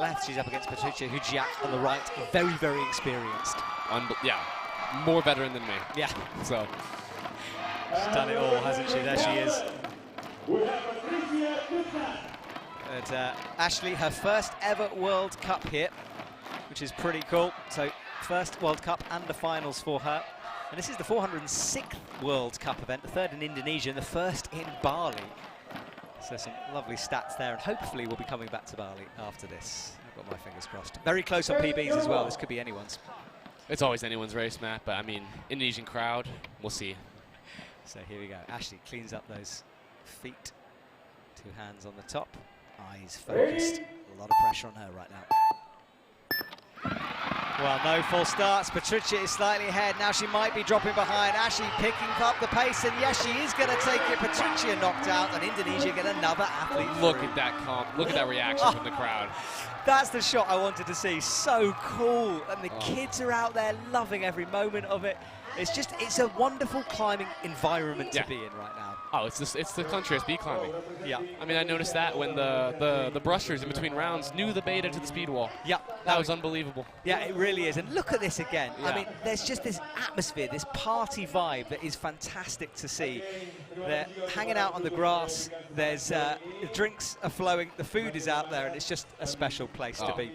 left, she's up against Patricia Hujiak on the right, very, very experienced. Yeah, more veteran than me. Yeah. So. She's done it all, hasn't she? There she is. But Ashley, her first ever World Cup here, which is pretty cool. So first World Cup and the finals for her. And this is the 406th World Cup event, the third in Indonesia and the first in Bali. So some lovely stats there, and hopefully we'll be coming back to Bali after this. I've got my fingers crossed. Very close on PBs as well. This could be anyone's. It's always anyone's race, Matt, but I mean, Indonesian crowd, we'll see. So here we go. Ashley cleans up those feet. 2 hands on the top, eyes focused. A lot of pressure on her right now. Well, no false starts. Patricia is slightly ahead. Now she might be dropping behind. Ashley picking up the pace, and yes, she is going to take it. Patricia knocked out, and Indonesia get another athlete Look through. at that comp. Look at that reaction from the crowd. That's the shot I wanted to see. So cool. And the kids are out there loving every moment of it. It's a wonderful climbing environment to be in right now. Oh, it's the country of speed climbing. Yeah. I mean, I noticed that when the brushers in between rounds knew the beta to the speed wall. Yeah. That was unbelievable. Yeah, it really is. And look at this again. Yeah. I mean, there's just this atmosphere, this party vibe that is fantastic to see. They're hanging out on the grass. There's the drinks are flowing. The food is out there, and it's just a special place to be.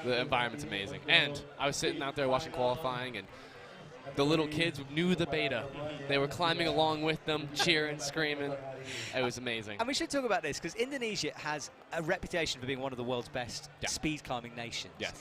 The environment's amazing. And I was sitting out there watching qualifying, and the little kids knew the beta. They were climbing along with them, cheering, screaming. It was amazing. And we should talk about this, because Indonesia has a reputation for being one of the world's best speed climbing nations. Yes.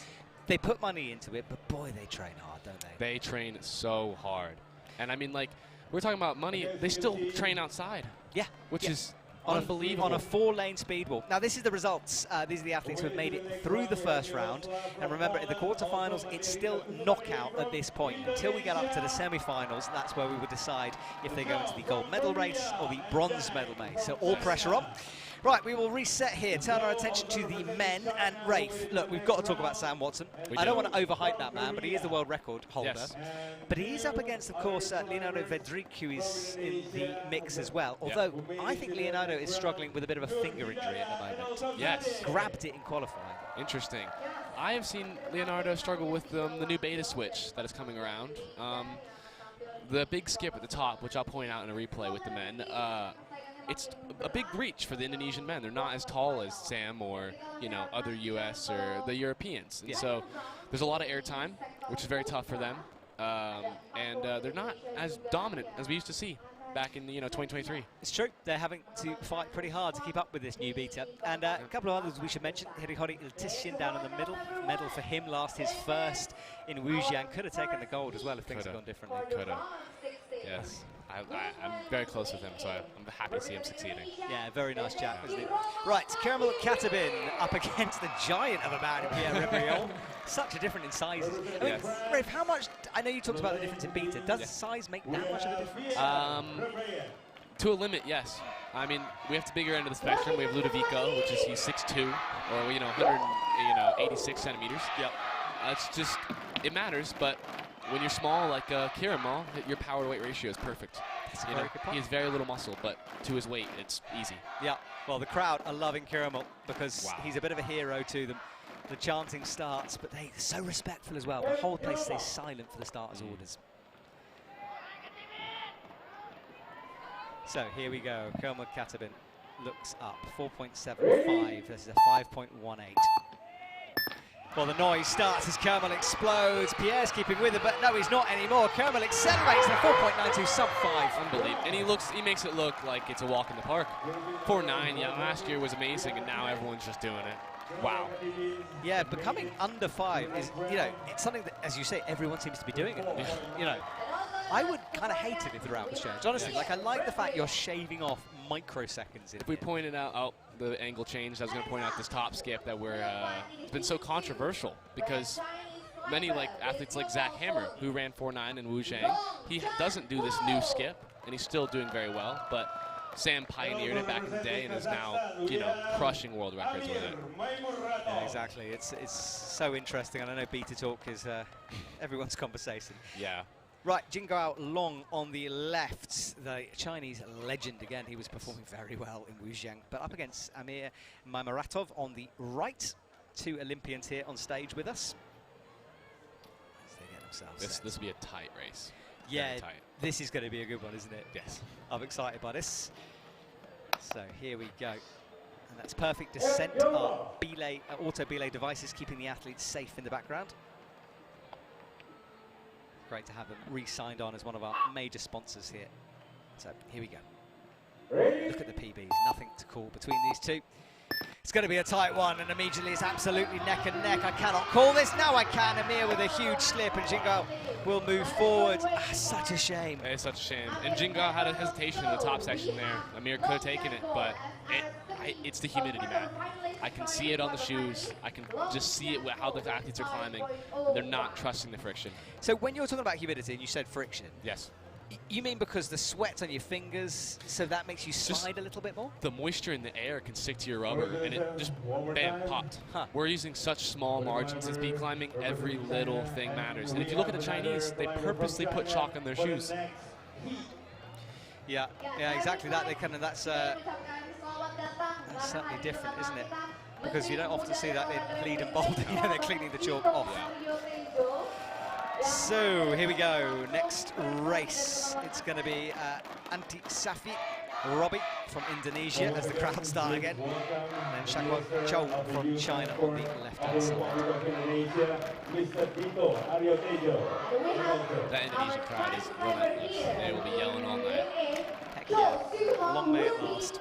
They put money into it, but boy, they train hard, don't they? They train so hard. And I mean, like, we're talking about money. They still train outside. Yeah. Which is unbelievable. On a 4-lane speed wall. Now, this is the results. These are the athletes who have made it through the first round. And remember, in the quarterfinals, it's still knockout at this point. Until we get up to the semi-finals, that's where we would decide if they go into the gold medal race or the bronze medal race. So all pressure on. Right, we will reset here, turn our attention to the men, and Rafe. Look, we've got to talk about Sam Watson. I don't want to overhype that man, but he is the world record holder. Yes. But he is up against, of course, Leonardo Vedric, who is in the mix as well. Although, I think Leonardo is struggling with a bit of a finger injury at the moment. Yes. Grabbed it in qualifying. Interesting. I have seen Leonardo struggle with the new beta switch that is coming around. The big skip at the top, which I'll point out in a replay with the men, it's a big reach for the Indonesian men. They're not as tall as Sam or, you know, other U.S. or the Europeans. And so there's a lot of airtime, which is very tough for them. And they're not as dominant as we used to see back in, 2023. It's true. They're having to fight pretty hard to keep up with this new beta. And a couple of others we should mention. Hirihori Iltishin down in the middle. Medal for him last, his first in Wujiang. Could have taken the gold as well if things had gone differently. Could have. Yes. I'm very close with him, so I'm happy to see him succeeding. Yeah, very nice chap, isn't it? Right, Kermel Katabin up against the giant of a man, Pierre Ribrion. Such a different in sizes. I mean, Rafe, how much, I know you talked about the difference in beta. Does size make that much of a difference? To a limit, yes. I mean, we have the bigger end of the spectrum. We have Ludovico, which is he's 6'2", or 186 centimeters. Yep. It's just, it matters, but when you're small like Kiramal, your power to weight ratio is perfect. He has very little muscle, but to his weight, it's easy. Yeah. Well, the crowd are loving Kiramal because he's a bit of a hero to them. The chanting starts, but they're so respectful as well. The whole place stays silent for the starters' orders. So here we go. Kiramal Katabin looks up. 4.75. This is a 5.18. Well, the noise starts as Kermel explodes. Pierre's keeping with it, but no, he's not anymore. Kermel accelerates to 4.92, sub 5. Unbelievable. And he makes it look like it's a walk in the park. 4.9, yeah, last year was amazing, and now everyone's just doing it. Wow. Yeah, becoming under 5 is, it's something that, as you say, everyone seems to be doing it. I would kind of hate it if the route was changed. Honestly, I like the fact you're shaving off microseconds. If we pointed out, the angle changed, I was going to point out this top skip that it's been so controversial because many athletes like Zach Hammer, who ran 4.9 in Wujiang, he doesn't do this new skip, and he's still doing very well. But Sam pioneered it back in the day and is now, crushing world records with it. Yeah, exactly. It's so interesting, and I know beta talk is everyone's conversation. Yeah. Right, Jingao Long on the left, the Chinese legend again. He was performing very well in Wujiang, but up against Amir Maimuratov on the right. two Olympians here on stage with us. As they get themselves This will be a tight race. Yeah, tight. This is going to be a good one, isn't it? Yes. I'm excited by this. So here we go. And that's perfect descent. Our belay, auto belay devices keeping the athletes safe in the background. Great to have them re-signed on as one of our major sponsors here. So here we go. Look at the PBs, nothing to call between these two. It's going to be a tight one, and immediately it's absolutely neck and neck. I cannot call this. Now I can. Amir with a huge slip, and Jinga will move forward. Such a shame. It's such a shame. And Jinga had a hesitation in the top section there. Amir could have taken it, but it's the humidity, man. I can see it on the shoes. I can just see it how the athletes are climbing. They're not trusting the friction. So when you're talking about humidity, and you said friction. Yes. You mean because the sweat's on your fingers, so that makes you slide a little bit more? The moisture in the air can stick to your rubber, and it just, bam, popped. Huh. We're using such small margins in speed climbing, every little thing matters. And if you look at the Chinese, they purposely put chalk on their shoes. Yeah, exactly that. That's certainly different, isn't it? Because you don't often see that in lead and boulder. They're cleaning the chalk off. Yeah. So here we go, next race. It's going to be Safi Robbie from Indonesia as the crowd start again. And then Shakwa Chow from China on the left-hand side. That Indonesian crowd is relentless. They will be yelling all night. Heck yeah, long may it last.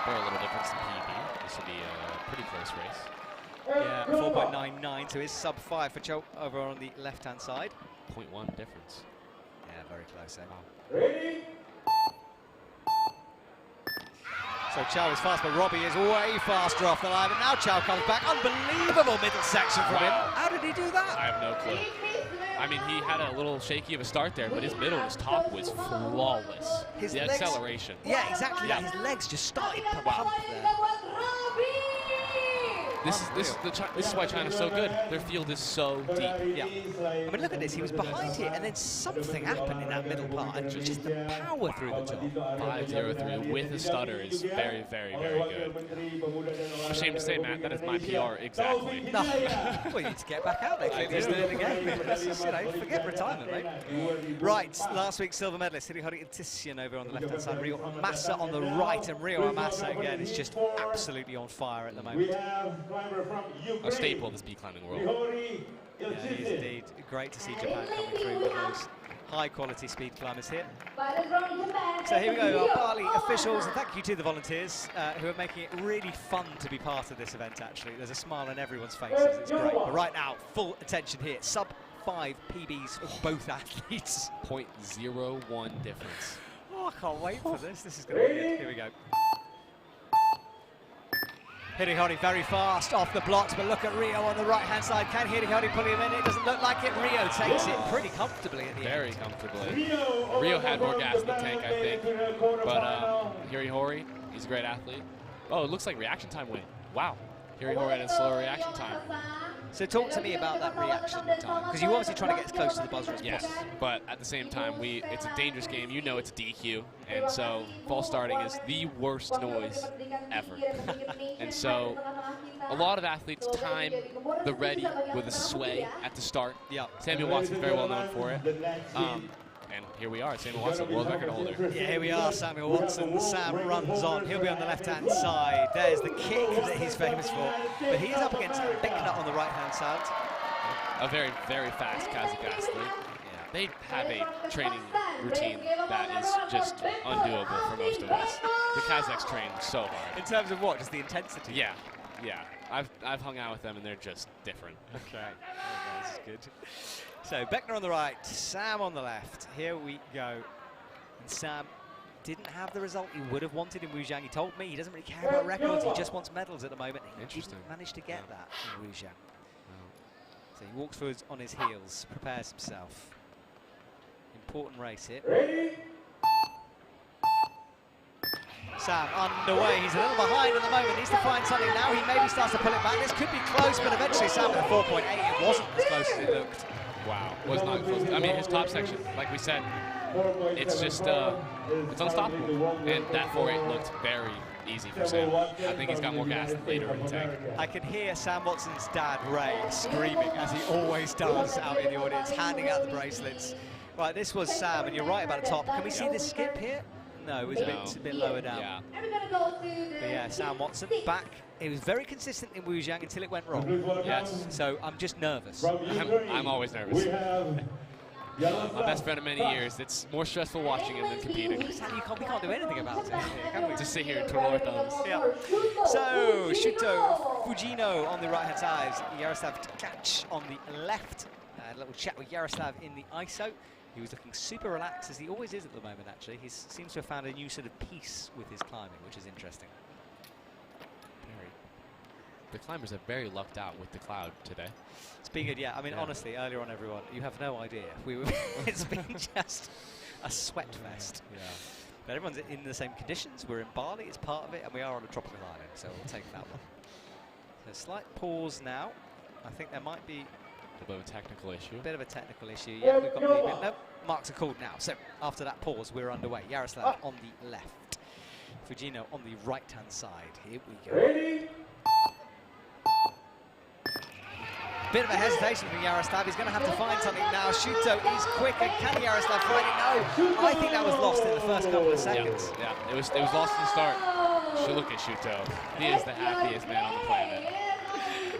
Very little difference in PB. This will be a pretty close race. Yeah, 4.99 to his sub-5 for Cho over on the left-hand side. 0.1 difference. Yeah, very close. Ready? So Chow is fast, but Robbie is way faster off the line. But now Chow comes back. Unbelievable middle section from him. How did he do that? I have no clue. I mean, he had a little shaky of a start there, but his middle and his top was flawless. His the legs, acceleration. Yeah, exactly. Yeah. His legs just started to pump there. This is why China's so good. Their field is so deep. Yeah. I mean, look at this. He was behind here, and then something happened in that middle part, and just the power through the top. 5.03 with a stutter is very, very, very good. I'm ashamed to say, Matt, that is my PR exactly. No. Well, you need to get back out there. Clearly, he's doing it again. Let's just, forget retirement, mate. Right, last week's silver medalist, Hirihori Titian over on the left-hand side, Rio Amasa on the right, and Rio Amasa, again, is just absolutely on fire at the moment. A staple of the speed climbing world. Yeah, it is indeed great to see Japan coming through with those high-quality speed climbers here. So here we go, our Bali officials, and thank you to the volunteers who are making it really fun to be part of this event, actually. There's a smile on everyone's faces, it's great. But right now, full attention here, sub-5 PBs for both athletes. 0.01 difference. Oh, I can't wait for this. This is going to be good. Here we go. Hirihori very fast off the blocks, but look at Rio on the right-hand side. Can Hirihori pull him in? It doesn't look like it. Rio takes it pretty comfortably at the end. Very comfortably. Rio had more gas in the tank, I think. But Hirihori, he's a great athlete. Oh, it looks like reaction time went. Wow. Hirihori had a slower reaction time. So talk to me about that reaction time, because you're obviously trying to get as close to the buzzer as yes, possible. But at the same time, it's a dangerous game. You know it's a DQ, and so false starting is the worst noise ever. And so a lot of athletes time the ready with a sway at the start. Yeah. Samuel Watson's very well known for it. And here we are, Samuel Watson, world record holder. Yeah, here we are, Samuel Watson. Sam runs on. He'll be on the left-hand side. There's the kick that he's famous for. But he's up against Beknut on the right-hand side. A very, very fast Kazakh athlete. Yeah. They have a training routine that is just undoable for most of us. The Kazakhs train so hard. In terms of what? Just the intensity? Yeah, yeah. I've hung out with them, and they're just different. Okay, this is good. So Beckner on the right, Sam on the left. Here we go. And Sam didn't have the result he would have wanted in Wuzhang. He told me he doesn't really care about records. He just wants medals at the moment. He didn't manage to get that in Wuzhang. So he walks forward on his heels, prepares himself. Important race here. Sam underway. He's a little behind at the moment. Needs to find something now. He maybe starts to pull it back. This could be close, but eventually Sam with a 4.8. It wasn't as close as it looked. Wow, was not close. I mean, his top section, like we said, it's just, it's unstoppable. And that 4.8 looked very easy for Sam. I think he's got more gas later in the tank. I can hear Sam Watson's dad, Ray, screaming, as he always does out in the audience, handing out the bracelets. Right, this was Sam, and you're right about the top. Can we see the skip here? No, it was a bit lower down. Yeah. But yeah, Sam Watson back. It was very consistent in Wujiang until it went wrong. Yes. So I'm just nervous. I'm always nervous. My best friend of many years. It's more stressful watching him than competing. We can't do anything about it, can we? Just sit here and twiddle our thumbs. Yeah. So, Shuto Fujino on the right-hand side, Yaroslav Tkac on the left. A little chat with Yaroslav in the ISO. He was looking super relaxed, as he always is at the moment, actually. He seems to have found a new sort of peace with his climbing, which is interesting. The climbers are very lucked out with the cloud today. It's been good, yeah. I mean, honestly, earlier on, everyone, you have no idea. It's been just a sweat fest. Yeah. But everyone's in the same conditions. We're in Bali, it's part of it, and we are on a tropical island, so we'll take that one. So slight pause now. I think there might be a bit of a technical issue. A bit of a technical issue, yeah. We've got the nope, marks are called now. So after that pause, we're underway. Yaroslav on the left. Fujino on the right-hand side. Here we go. Ready? Bit of a hesitation from Yaroslav. He's going to have to find something now. Shuto is quick, and can Yaroslav find it? No, I think that was lost in the first couple of seconds. Yeah, it was lost in the start. Look at Shuto. He is the happiest man on the planet.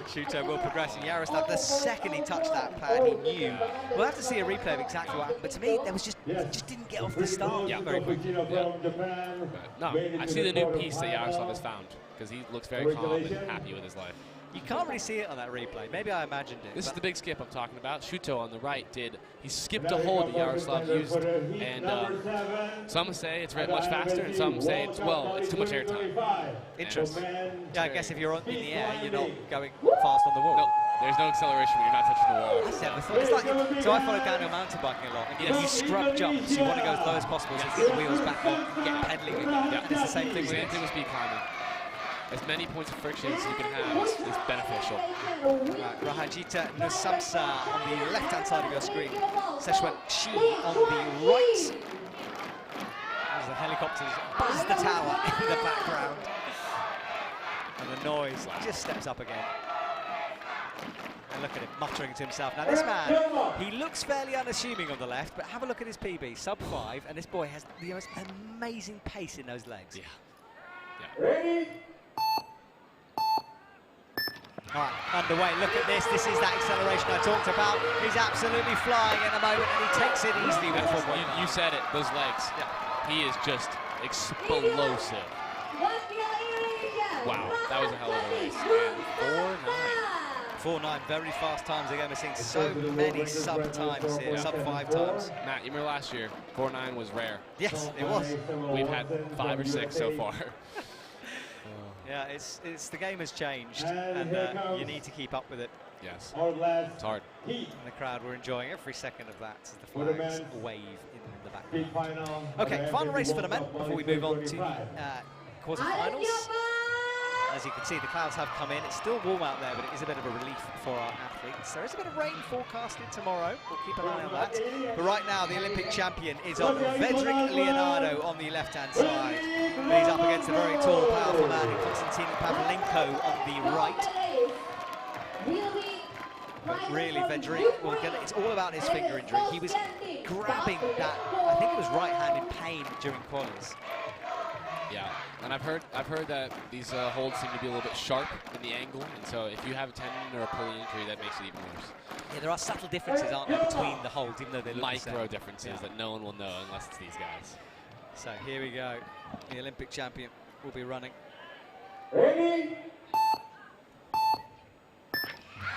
Shuto will progress, and Yaroslav, the second he touched that pad, he knew. We'll have to see a replay of exactly what happened, but to me, there was it just didn't get off the start very quickly. Yeah. No, I see the new piece that Yaroslav has found, because he looks very calm and happy with his life. You can't really see it on that replay. Maybe I imagined it. This is the big skip I'm talking about. Shuto on the right he skipped a hold that Yaroslav used, and some say it's much faster, and some say it's too much air time. Interesting. Yeah, I guess if you're in the air, you're not going fast on the wall. No, there's no acceleration when you're not touching the wall. I never thought. It's like, so I follow downhill mountain biking a lot, and you scrub jumps. You want to go as low as possible to get the wheels back on, get pedaling again. Yeah. And it's the same thing with speed climbing. As many points of friction as you can have is beneficial. Rahajita Nusamsa on the left-hand side of your screen. Seshwan Shi on the right. As the helicopters buzz the tower in the background. And the noise just steps up again. And look at him muttering to himself. Now this man, he looks fairly unassuming on the left, but have a look at his PB, sub-5, and this boy has the most amazing pace in those legs. Yeah. Ready? All right, underway. Look at this. This is that acceleration I talked about. He's absolutely flying at the moment, and he takes it easily with football. You said it. Those legs. Yeah. He is just explosive. Wow, that was a hell of a race. 4.9. 4.9, very fast times. Again, we're seeing so many sub times here, sub-5 times. Matt, you remember last year, 4.9 was rare. Yes, it was. We've had 5 or 6 so far. Yeah, it's the game has changed, and you need to keep up with it. Yes, it's hard. And the crowd were enjoying every second of that as the flags wave in the background. Okay, final race for the men before we move on to the quarterfinals. As you can see, the clouds have come in. It's still warm out there, but it is a bit of a relief for our athletes. There is a bit of rain forecasted tomorrow. We'll keep an eye on that. But right now, the Olympic champion is on Vedrik Leonardo on the left-hand side. And he's up against a very tall, powerful man in Konstantin Pavlenko on the right. But really, Vedrik, it's all about his finger injury. He was grabbing that, I think it was right hand in pain during qualies. Yeah, and I've heard that these holds seem to be a little bit sharp in the angle, and so if you have a tendon or a pulley injury, that makes it even worse. Yeah, there are subtle differences, aren't there, between the holds, even though they look micro differences that no one will know unless it's these guys. So here we go. The Olympic champion will be running. Ready?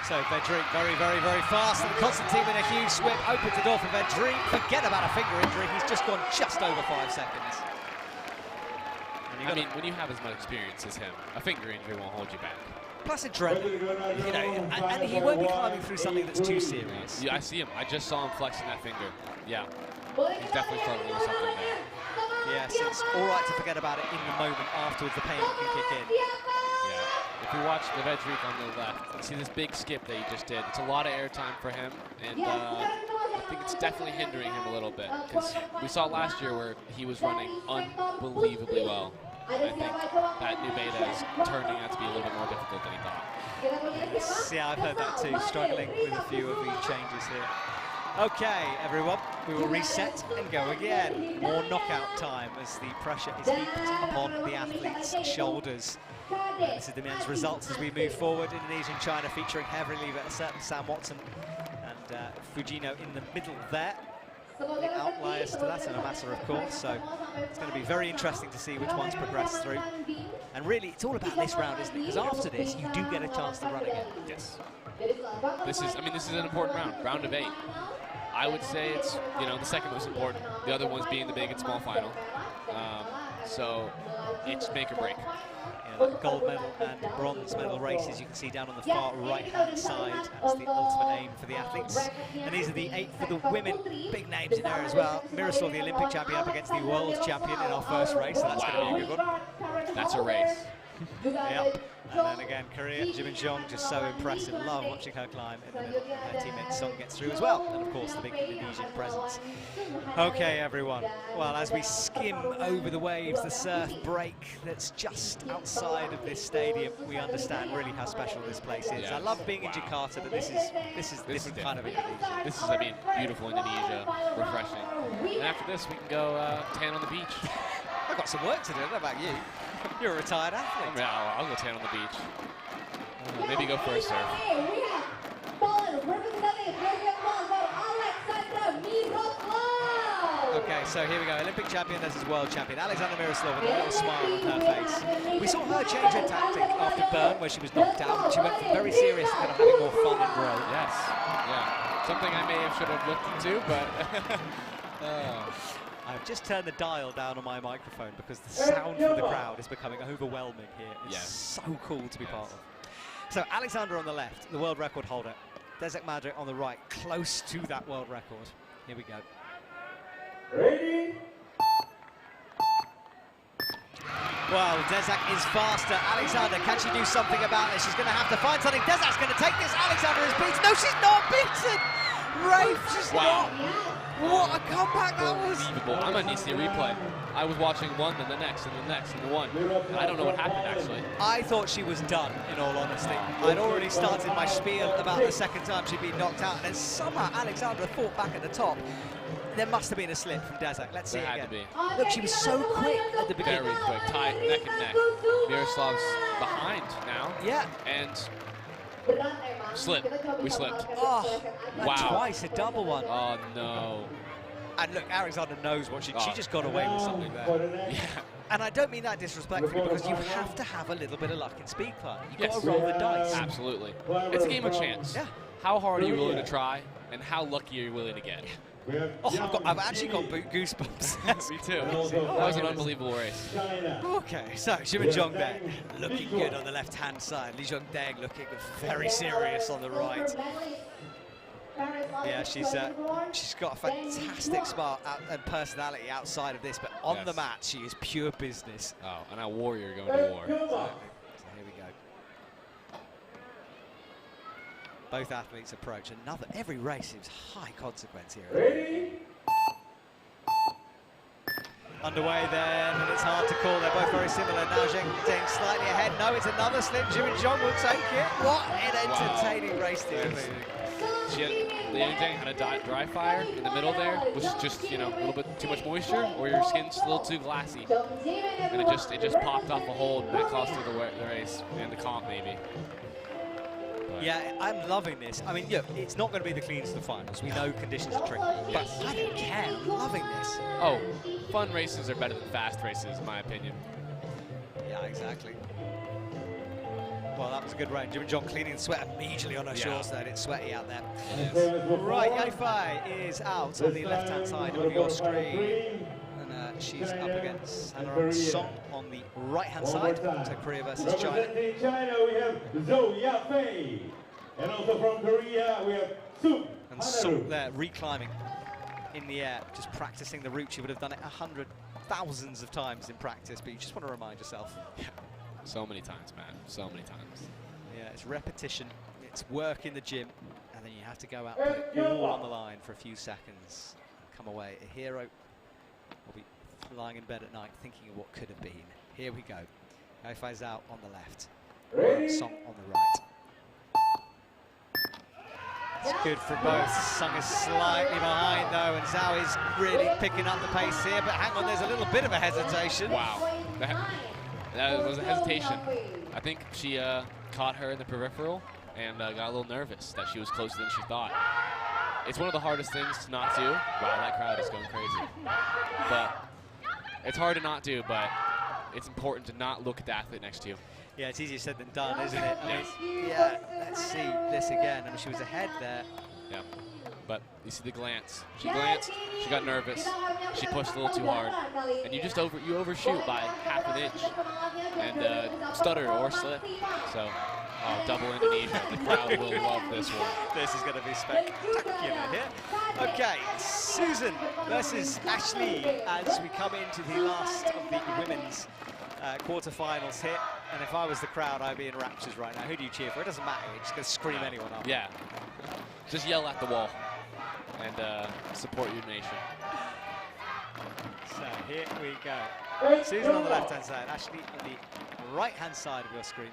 So Vedrik very, very, very fast, and Konstantin with a huge swip opens the door for Vedrik. Forget about a finger injury. He's just gone just over 5 seconds. I mean, when you have as much experience as him, a finger injury won't hold you back. Plus adrenaline, you know, and he won't be climbing through something that's too serious. Yeah, I see him. I just saw him flexing that finger. Yeah, he's definitely struggling with something there. Yes, it's all right to forget about it in the moment afterwards. The pain can kick in. Yeah. If you watch the Vedrik on the left, you see this big skip that he just did. It's a lot of air time for him, and I think it's definitely hindering him a little bit, because we saw last year where he was running unbelievably well. I think that new beta is turning out to be a little bit more difficult than he thought. Yes, yeah, I've heard that too, struggling with a few of these changes here. Okay, everyone, we will reset and go again. More knockout time as the pressure is heaped upon the athletes' shoulders. This is the men's results as we move forward. Indonesian, China featuring heavily certain Sam Watson and Fujino in the middle there. The outliers to that and a matter, of course, so it's going to be very interesting to see which ones progress through. And really, it's all about this round, isn't it? Because after this, you do get a chance to run again. Yes. This is an important round of 8. I would say it's, the second most important. The other ones being the big and small final. So it's make or break. Yeah, the gold medal and bronze medal races you can see down on the far right-hand side. That's the ultimate aim for the athletes. And these are the 8 for the women. Big names in there as well. Miroslav, the Olympic champion, up against the world champion in our first race. So that's going to be a good one. That's a race. Yep. And then again, Korea, Jimin-jong, just so impressive. Love watching her climb in the middle. Her teammate Song gets through as well. And of course, the big Indonesian presence. Okay, everyone. Well, as we skim over the waves, the surf break that's just outside of this stadium, we understand really how special this place is. Yeah. I love being in Jakarta, but this is different kind of Indonesia. This is, beautiful Indonesia, refreshing. And after this, we can go tan on the beach. I've got some work to do. I don't know about you. You're a retired athlete. I'll go tan on the beach. Maybe go for a surf. Okay, so here we go. Olympic champion versus world champion. Alexander Miroslav with a little smile on her face. We saw her change her tactic after Bern, where she was knocked out. She went very serious and kind of having more fun in row. Yes, yeah. Something I should have looked into, but... I've just turned the dial down on my microphone because the sound from the crowd is becoming overwhelming here. It's so cool to be part of. So Alexander on the left, the world record holder. Desek Madre on the right, close to that world record. Here we go. Ready? Well, Desek is faster. Alexander, can she do something about it? She's going to have to find something. Desek's going to take this. Alexander is beaten. No, she's not beaten. Rafe, she's not. What a comeback that was! Unbelievable. I'm going to need to see a replay. I was watching one, then the next, and the next, and the one. And I don't know what happened, actually. I thought she was done, in all honesty. I'd already started my spiel about the second time she'd been knocked out, and then somehow Alexandra fought back at the top. There must have been a slip from Desek. Let's see it again. There had to be. Look, she was so quick at the beginning. Very quick. Tied neck and neck. Miroslav's behind now. Yeah. And slip. We slipped. Oh, wow. Twice, a double one. Oh, no. And look, Alexander knows what she just got away with something there. Yeah. And I don't mean that disrespectfully, because you have to have a little bit of luck in speed climbing. You've got to roll the dice. Absolutely. It's a game of chance. Yeah. How hard are you willing to try, and how lucky are you willing to get? Oh, I've actually got goosebumps. Me too. That was an unbelievable race. Okay, so Jimin-jong there, looking good on the left-hand side. Lee Jung-daeng looking very serious on the right. Yeah, she's got a fantastic smart and personality outside of this, but on the mat, she is pure business. Oh, and a warrior going to war. So here we go. Both athletes approach every race is high consequence here. Ready? Underway then, and it's hard to call. They're both very similar. Now Zheng slightly ahead. No, it's another slip. Jimin-jong will take it. What an entertaining race this is. Liang had a dry fire in the middle there. Was just a little bit too much moisture, or your skin's a little too glassy, and it just popped off a hold, and it cost her the race and the comp maybe. Yeah, I'm loving this. I mean, it's not going to be the cleanest of the finals. We know conditions are tricky, but I don't care. I'm loving this. Oh, fun races are better than fast races, in my opinion. Yeah, exactly. Well, that was a good round. Jimin-jong cleaning the sweat immediately on her shorts there. It's sweaty out there. Right, Yifei is out on the left-hand side of your screen. And she's up against Hanaron Song on the right-hand side. So Korea versus China. Representing China, we have Zhou Yafei. And also from Korea, we have Suk. And Suk there, reclimbing in the air, just practicing the route. She would have done it thousands of times in practice, but you just want to remind yourself. Yeah. So many times, man. So many times. Yeah, it's repetition. It's work in the gym. And then you have to go out and put it all on the line for a few seconds and come away. A hero will be lying in bed at night thinking of what could have been. Here we go. Haifai's out on the left, Song on the right. It's good for both. Sung is slightly behind though, and Zhao is really picking up the pace here, but hang on, there's a little bit of a hesitation. Wow, that was a hesitation. I think she caught her in the peripheral and got a little nervous that she was closer than she thought. It's one of the hardest things to not do. Wow, that crowd is going crazy. But it's hard to not do, but it's important to not look at the athlete next to you. Yeah, it's easier said than done, isn't it? I mean, yeah, let's see this again. I mean, she was ahead there. Yeah, but you see the glance. She glanced, she got nervous, she pushed a little too hard, and you just overshoot by half an inch and stutter or slip. So, double Indonesia. The crowd will love this one. This is going to be spectacular here. Okay, Susan versus Ashley as we come into the last of the women's quarterfinals here. And if I was the crowd, I'd be in raptures right now. Who do you cheer for? It doesn't matter. You're just going to scream anyone up. Yeah. Just yell at the wall and support your nation. So here we go. Susan on the left-hand side, Ashley on the right-hand side of your screen.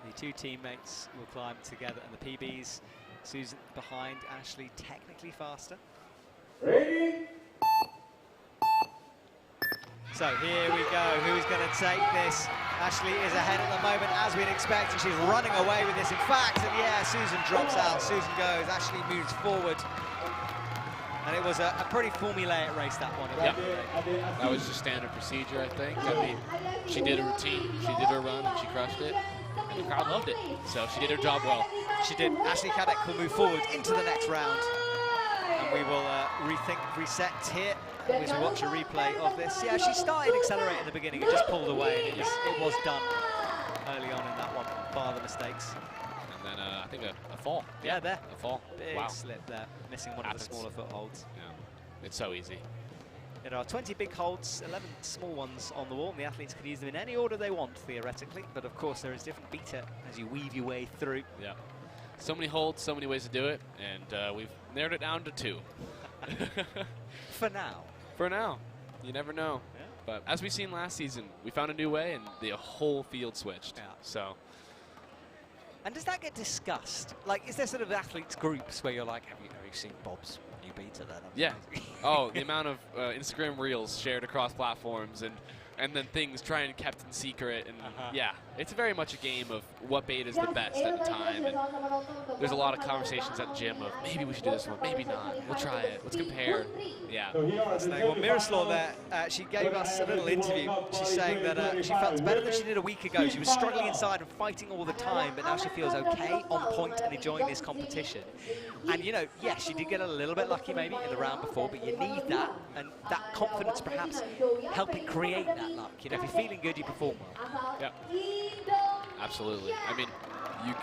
The two teammates will climb together, and the PBs, Susan behind, Ashley technically faster. Ready? So here we go, who's going to take this? Ashley is ahead at the moment, as we'd expect, and she's running away with this. In fact, and yeah, Susan drops out, Susan goes, Ashley moves forward. And it was a pretty formulaic race, that one. Yeah, that was just standard procedure, I think. I mean, she did a routine, she did her run, and she crushed it. And the crowd loved it, so she did her job well. She did. Ashley Cadek will move forward into the next round. And we will reset here as we watch a replay of this. Yeah, she started accelerating in the beginning and just pulled away. And it was done early on in that one, bar the mistakes. And then I think a fall. Yeah, there. A fall. Big slip there, missing one of the smaller footholds. Yeah, it's so easy. There are 20 big holds, 11 small ones on the wall, and the athletes can use them in any order they want, theoretically. But of course, there is different beta as you weave your way through. Yeah. So many holds, so many ways to do it, and we've narrowed it down to 2. For now. For now. You never know. Yeah. But as we've seen last season, we found a new way, and the whole field switched. Yeah. So. And does that get discussed? Like, is there sort of athletes groups where you're like, have you seen Bob's new beta then? Yeah. Oh, the amount of Instagram reels shared across platforms and then things trying to kept in secret, and yeah, it's very much a game of what beta is the best at the time, and there's a lot of conversations at the gym of maybe we should do this one, maybe not, we'll try it, let's compare. Yeah. Well, Miroslav there, she gave us a little interview. She's saying that she felt better than she did a week ago. She was struggling inside and fighting all the time, but now she feels okay, on point, and enjoying this competition. And you know, yes, she did get a little bit lucky maybe in the round before, but you need that, and that confidence perhaps helping create that luck. You know, if you're feeling good, you perform well. Yeah, absolutely. I mean,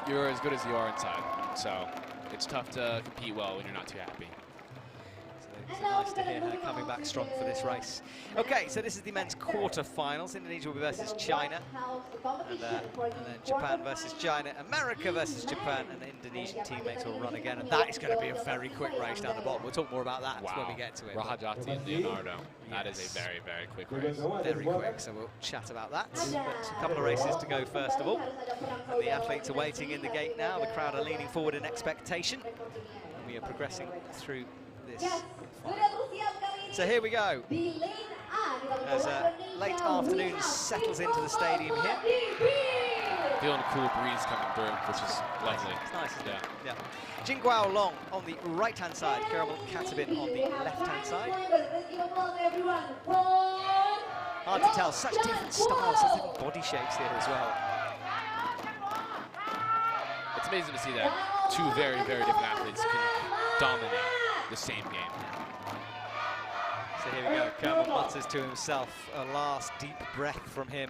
you're as good as you are inside, so it's tough to compete well when you're not too happy. So nice to hear her coming back strong for this race. Okay, so this is the men's quarterfinals. Indonesia will be versus China, and then Japan versus China, America versus Japan, and the Indonesian teammates will run again. And that is going to be a very quick race down the bottom. We'll talk more about that when we get to it. Rahajati and Leonardo. That is a very, very quick race. Very quick, so we'll chat about that. But a couple of races to go first of all. And the athletes are waiting in the gate now. The crowd are leaning forward in expectation. And we are progressing through this final. So here we go. As a late afternoon settles into the stadium here. Feeling a cool breeze coming through, which is lovely. It's nice, isn't it? Yeah. Jingguao Long on the right-hand side, Caramel Katabin on the left-hand side. Hard to tell, such different styles, such different body shapes here as well. It's amazing to see that two very, very different athletes can dominate the same game. So here we go, Caramel mutters to himself, a last deep breath from him.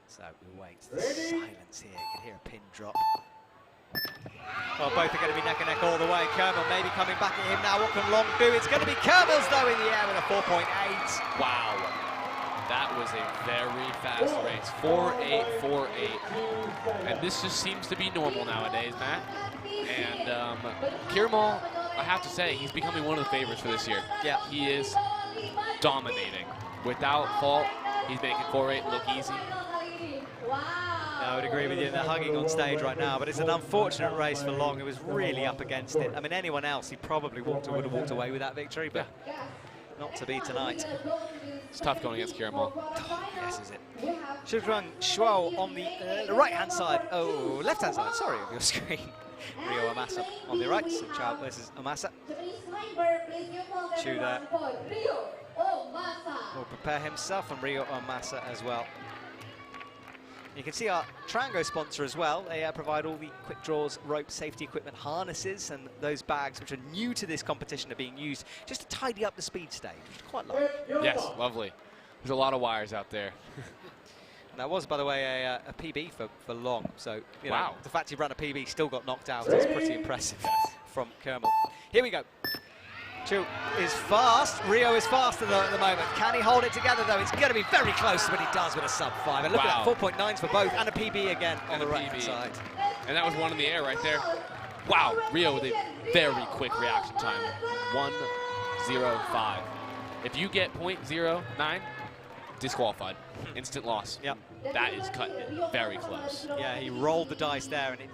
So we wait, the silence here, you can hear a pin drop. Well, both are going to be neck and neck all the way. Caramel maybe coming back at him now. What can Long do? It's going to be Caramels though in the air with a 4.8. Wow. That was a very fast race. 4.8, 4.8. And this just seems to be normal nowadays, Matt. And Kiermal, I have to say, he's becoming one of the favorites for this year. Yeah. He is dominating. Without fault, he's making 4.8 look easy. I would agree with you. They're hugging on stage right now, but it's an unfortunate race for Long. It was really up against it. I mean, anyone else, he probably would have walked away with that victory, but not to be tonight. It's tough going against Kiermal. Yes, is it? Shuzhuang Shuo on the right-hand side. Oh, left-hand side, sorry, of your screen. Rio Amasa on the right. So Chow versus Amasa. Chu there will prepare himself, and Rio Amasa as well. You can see our Trango sponsor as well. They provide all the quick draws, rope, safety equipment, harnesses, and those bags, which are new to this competition, are being used just to tidy up the speed stage, which is quite lovely. Yes, lovely. There's a lot of wires out there. And that was, by the way, a PB for Long. So, you wow. know, the fact he ran a PB, still got knocked out, is pretty impressive from Kiermal. Here we go. Chu is fast. Rio is faster though at the moment. Can he hold it together though? It's going to be very close, but he does with a sub-5. And look at that, 4.9s for both, and a PB again on the right side. And that was one in the air right there. Wow, Rio with a very quick reaction time. 1:05. If you get .09, disqualified. Instant loss. Yep. That is cutting it very close. Yeah, he rolled the dice there, and it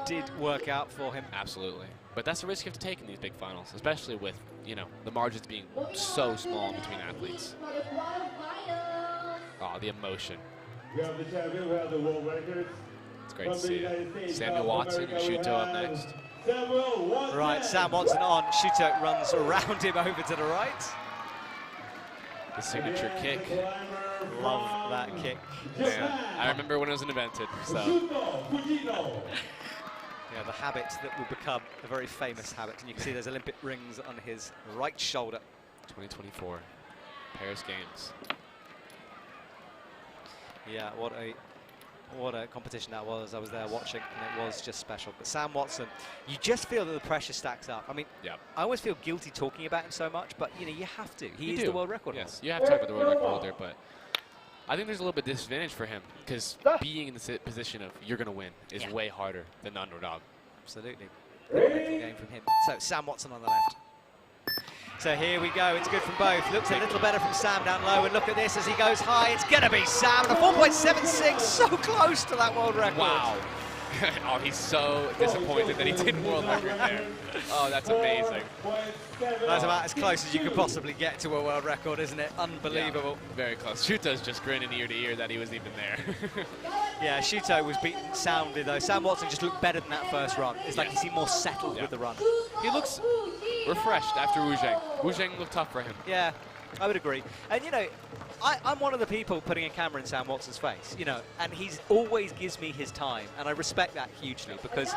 did work out for him. Absolutely. But that's the risk you have to take in these big finals, especially with, you know, the margins being so small between athletes. Oh, the emotion. We have the champion, we have the world records. It's great to see it. Samuel Watson and Shuto up next. Right, Sam Watson on. Shuto runs around him over to the right. The signature kick. Love that kick. Man, I remember when it was invented, so. Yeah, the habit that will become a very famous habit. And you can see there's Olympic rings on his right shoulder. 2024, Paris Games. Yeah, what a competition that was. I was there watching, and it was just special. But Sam Watson, you just feel that the pressure stacks up. I mean, I always feel guilty talking about him so much, but you know, you have to. He is the world record holder. Yes, you have to talk about the world record holder, but I think there's a little bit of disadvantage for him because being in the position of you're going to win is way harder than the underdog. Absolutely. Good mental game from him. So Sam Watson on the left. So here we go. It's good from both. Looks a little better from Sam down low. And look at this as he goes high. It's going to be Sam. A 4.76. So close to that world record. Wow. Oh, he's so disappointed that he didn't world record there. Oh, that's amazing. That's about as close as you could possibly get to a world record, isn't it? Unbelievable. Yeah, very close. Shuto's just grinning ear to ear that he was even there. Yeah, Shuto was beaten soundly though. Sam Watson just looked better than that first run. It's like he seemed more settled with the run. He looks refreshed after Wu Zheng. Wu Zheng looked tough for him. Yeah, I would agree. And you know, I'm one of the people putting a camera in Sam Watson's face, you know, and he's always gives me his time, and I respect that hugely because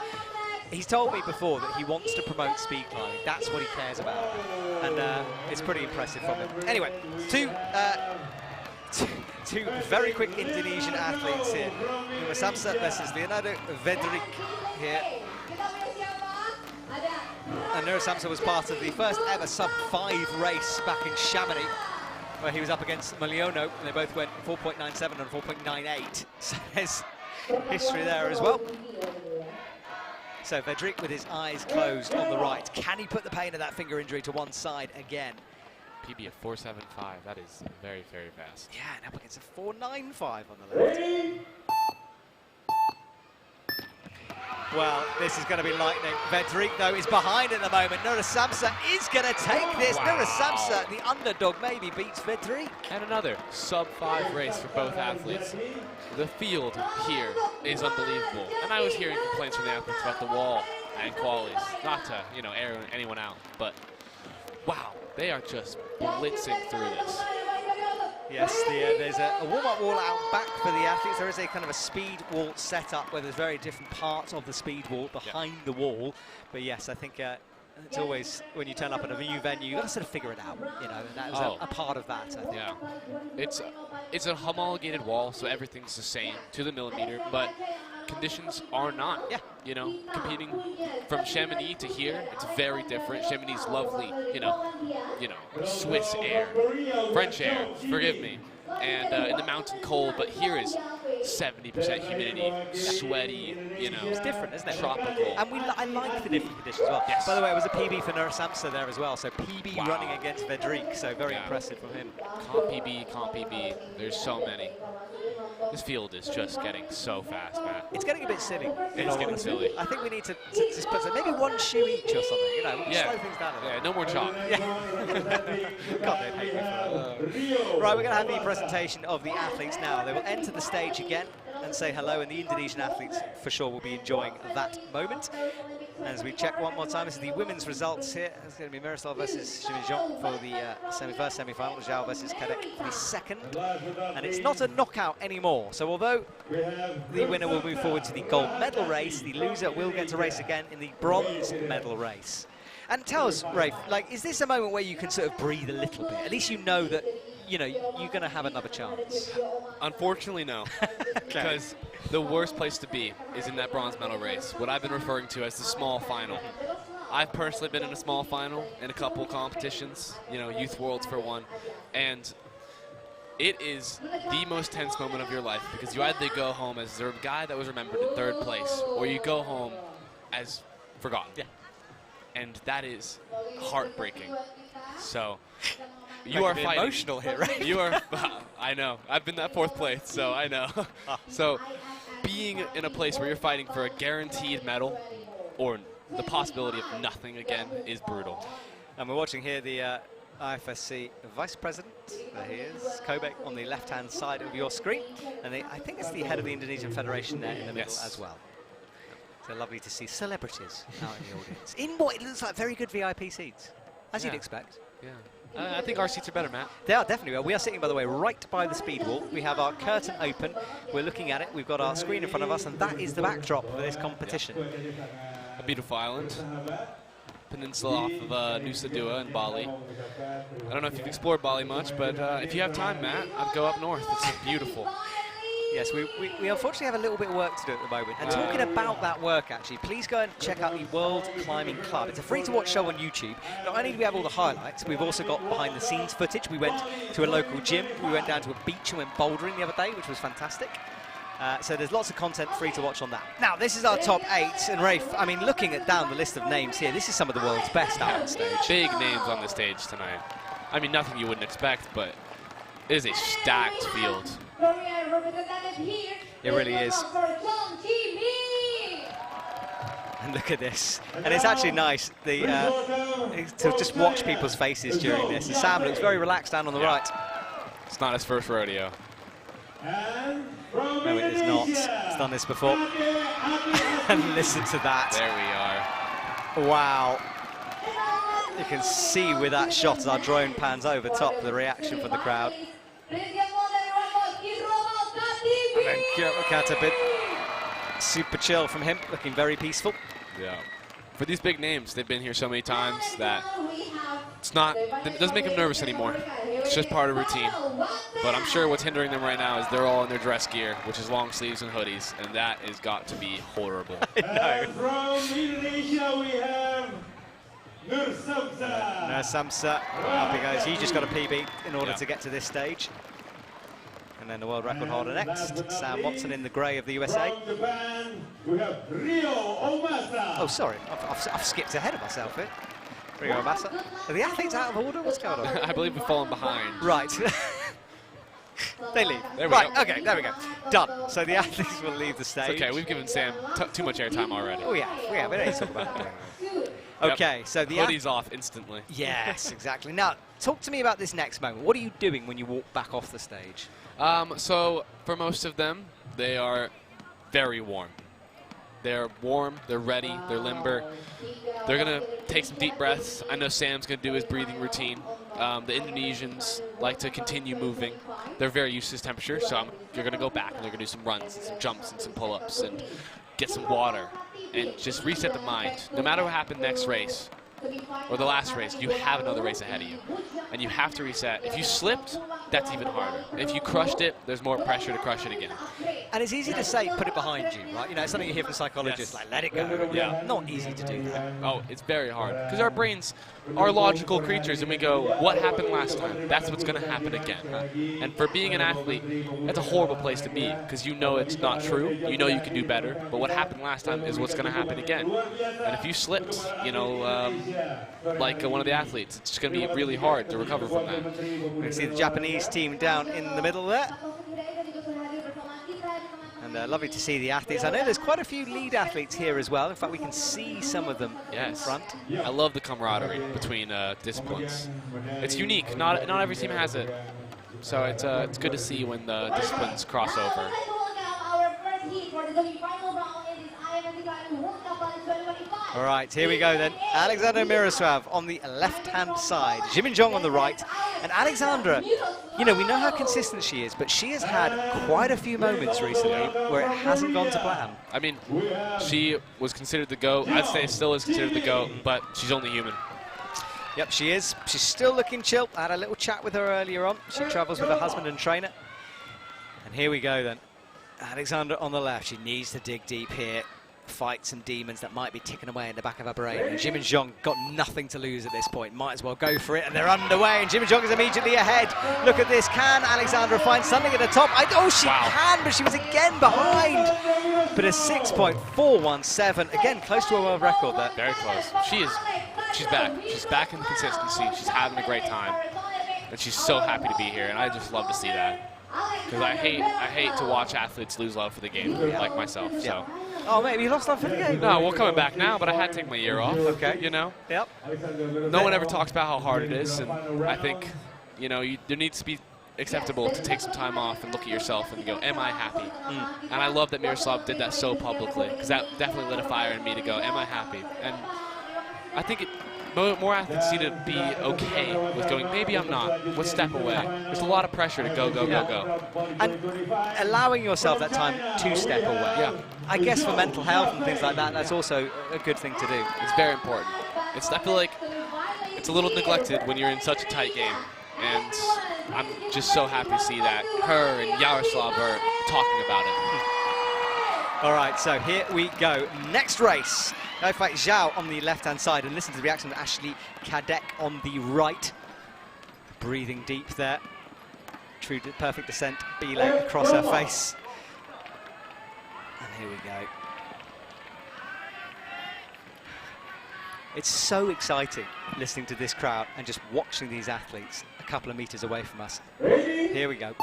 he's told me before that he wants to promote speed climbing. That's what he cares about, and it's pretty impressive from him. Anyway, two very quick Indonesian athletes here. Nusa Samsa versus Leonardo Vedrik here. And Nusa Samsa was part of the first ever sub-5 race back in Chamonix, where he was up against Maliono, and they both went 4.97 and 4.98. So there's history there as well. So Vedrik with his eyes closed on the right. Can he put the pain of that finger injury to one side again? PB of 4.75. That is very, very fast. Yeah, and up against a 4.95 on the left. Well, this is going to be lightning. Vedrik, though, is behind at the moment. Nusa Samsa is going to take this. Nusa Samsa, the underdog, maybe beats Vedrik. And another sub-5 race for both athletes. The field here is unbelievable. And I was hearing complaints from the athletes about the wall and qualities. Not to, you know, air anyone out, but wow, they are just blitzing through this. Yes, there's a warm-up wall out back for the athletes. There is a kind of a speed wall set up where there's very different parts of the speed wall behind the wall. But yes, I think it's always, when you turn up at a new venue, you've got to sort of figure it out, you know, and that was a part of that, I think. Yeah, it's a homologated wall, so everything's the same to the millimeter, but conditions are not. Yeah. you know, competing from Chamonix to here, it's very different. Chamonix is lovely, you know, Swiss air, French air, forgive me, and in the mountain cold, but here is 70% humidity, sweaty, you know. It's different, isn't it? Tropical. And I like the different conditions as well. Yes. By the way, it was a PB for Narasi there as well, so PB running against Vedrik, so very impressive from him. Comp PB, there's so many. This field is just getting so fast, Matt. It's getting a bit silly. It's getting silly. I think we need to just put maybe one shoe each or something, you know, slow things down a bit. Yeah, no more chalk. God, they'd hate me for that. Right, we're going to have the presentation of the athletes now. They will enter the stage again and say hello, and the Indonesian athletes for sure will be enjoying that moment. As we check one more time, this is the women's results here. It's going to be Miroslav versus Shimijon for the first semi-final, Zhao versus Kadek for the second. And it's not a knockout anymore, so although the winner will move forward to the gold medal race, the loser will get to race again in the bronze medal race. And tell us, Rafe, like, is this a moment where you can sort of breathe a little bit? At least you know that, you know, you're going to have another chance. Unfortunately, no. Because the worst place to be is in that bronze medal race, what I've been referring to as the small final. I've personally been in a small final in a couple competitions, you know, Youth Worlds for one, and it is the most tense moment of your life because you either go home as the guy that was remembered in third place, or you go home as forgotten. Yeah. And that is heartbreaking. So you are fighting. Emotional here, right? You are. I know. I've been that fourth place, so I know. So being in a place where you're fighting for a guaranteed medal or the possibility of nothing again is brutal. And we're watching here the IFSC Vice President. There he is, Kobe, on the left-hand side of your screen. And I think it's the head of the Indonesian Federation there in the middle as well. So lovely to see celebrities out in the audience. In what it looks like very good VIP seats, as you'd expect. Yeah. I think our seats are better, Matt. They are definitely. We are sitting, by the way, right by the speed wall. We have our curtain open. We're looking at it. We've got our screen in front of us, and that is the backdrop for this competition. A beautiful island. Peninsula off of Nusa in Bali. I don't know if you've explored Bali much, but if you have time, Matt, I'd go up north. It's beautiful. Yes, we unfortunately have a little bit of work to do at the moment. And talking about that work, actually, please go and check out the World Climbing Club. It's a free-to-watch show on YouTube. Not only do we have all the highlights, we've also got behind-the-scenes footage. We went to a local gym. We went down to a beach and went bouldering the other day, which was fantastic. So there's lots of content free to watch on that. Now, this is our top 8. And Rafe, I mean, looking down the list of names here, this is some of the world's best out on stage. Big names on the stage tonight. I mean, nothing you wouldn't expect, but it is a stacked field. It really is. And look at this. And it's actually nice to just watch people's faces during this. And Sam looks very relaxed down on the right. It's not his first rodeo. No, it is not. He's done this before. And listen to that. There we are. Wow. You can see with that shot as our drone pans over top the reaction from the crowd. And then Kata, a bit super chill from him, looking very peaceful. Yeah. For these big names, they've been here so many times that it doesn't make them nervous anymore. It's just part of routine. But I'm sure what's hindering them right now is they're all in their dress gear, which is long sleeves and hoodies, and that has got to be horrible. And from Indonesia, we have Samsa, up he goes. He just got a PB in order to get to this stage. And then the world record holder next, Sam Watson in the grey of the USA. From the band, we have Rio Omasa. Oh, sorry, I've skipped ahead of myself here. Rio Omasa. Are the athletes out of order? What's going on? I believe we've fallen behind. Right. They leave. There we go. Okay, there we go. Done. So the athletes will leave the stage. It's okay, we've given Sam too much airtime already. Oh, yeah, we don't need to talk about it. Okay, so the hoodie's off instantly. Yes, exactly. Now, talk to me about this next moment. What are you doing when you walk back off the stage? So for most of them, they are very warm. They're warm, they're ready, they're limber. They're going to take some deep breaths. I know Sam's going to do his breathing routine. The Indonesians like to continue moving. They're very used to this temperature, so you're going to go back and they're going to do some runs and some jumps and some pull-ups and get some water and just reset the mind. No matter what happened next race, or the last race, you have another race ahead of you. And you have to reset. If you slipped, that's even harder. If you crushed it, there's more pressure to crush it again. And it's easy to say, put it behind you, right? You know, it's something you hear from psychologists, like, let it go. Yeah. Not easy to do that. Oh, it's very hard. Because our brains are logical creatures, and we go, what happened last time? That's what's going to happen again. And for being an athlete, that's a horrible place to be, because you know it's not true. You know you can do better. But what happened last time is what's going to happen again. And if you slipped, you know, like one of the athletes, it's going to be really hard to recover from that. We can see the Japanese team down in the middle there. And lovely to see the athletes. I know there's quite a few lead athletes here as well. In fact, we can see some of them in front. I love the camaraderie between disciplines. It's unique. Not every team has it. So it's good to see when the disciplines cross over. All right, here we go then. Alexandra Miroslav on the left-hand side, Jimin on the right. And Alexandra, you know, we know how consistent she is, but she has had quite a few moments recently where it hasn't gone to plan. I mean, she was considered the GOAT. I'd say still is considered the GOAT, but she's only human. Yep, she is. She's still looking chill. I had a little chat with her earlier on. She travels with her husband and trainer. And here we go then. Alexandra on the left. She needs to dig deep here. Fight some demons that might be ticking away in the back of her brain. And Jimin Zhong got nothing to lose at this point. Might as well go for it, and they're underway. And Jimin Zhong is immediately ahead. Look at this. Can Alexandra find something at the top? Oh, she can, but she was again behind. But a 6.417, again close to a world record there. Very close. She's back. She's back in the consistency. She's having a great time, and she's so happy to be here. And I just love to see that. Because I hate to watch athletes lose love for the game, like myself. So. Oh, mate, you lost love for the game? No, we're coming back now, but I had to take my year off. Okay. You know? Yep. No one ever talks about how hard it is, and I think, you know, there needs to be acceptable to take some time off and look at yourself and go, am I happy? And I love that Miroslav did that so publicly, because that definitely lit a fire in me to go, am I happy? And I think more athletes need to be okay with going, maybe I'm not. Let's step away. There's a lot of pressure to go. And allowing yourself that time to step away. Yeah. I guess for mental health and things like that, that's also a good thing to do. It's very important. I feel like it's a little neglected when you're in such a tight game. And I'm just so happy to see that her and Yaroslav are talking about it. All right, so here we go. Next race. Go fight Zhao on the left-hand side, and listen to the reaction of Ashley Kadek on the right. Breathing deep there. True perfect descent, belay across her face. And here we go. It's so exciting listening to this crowd and just watching these athletes a couple of meters away from us. Here we go.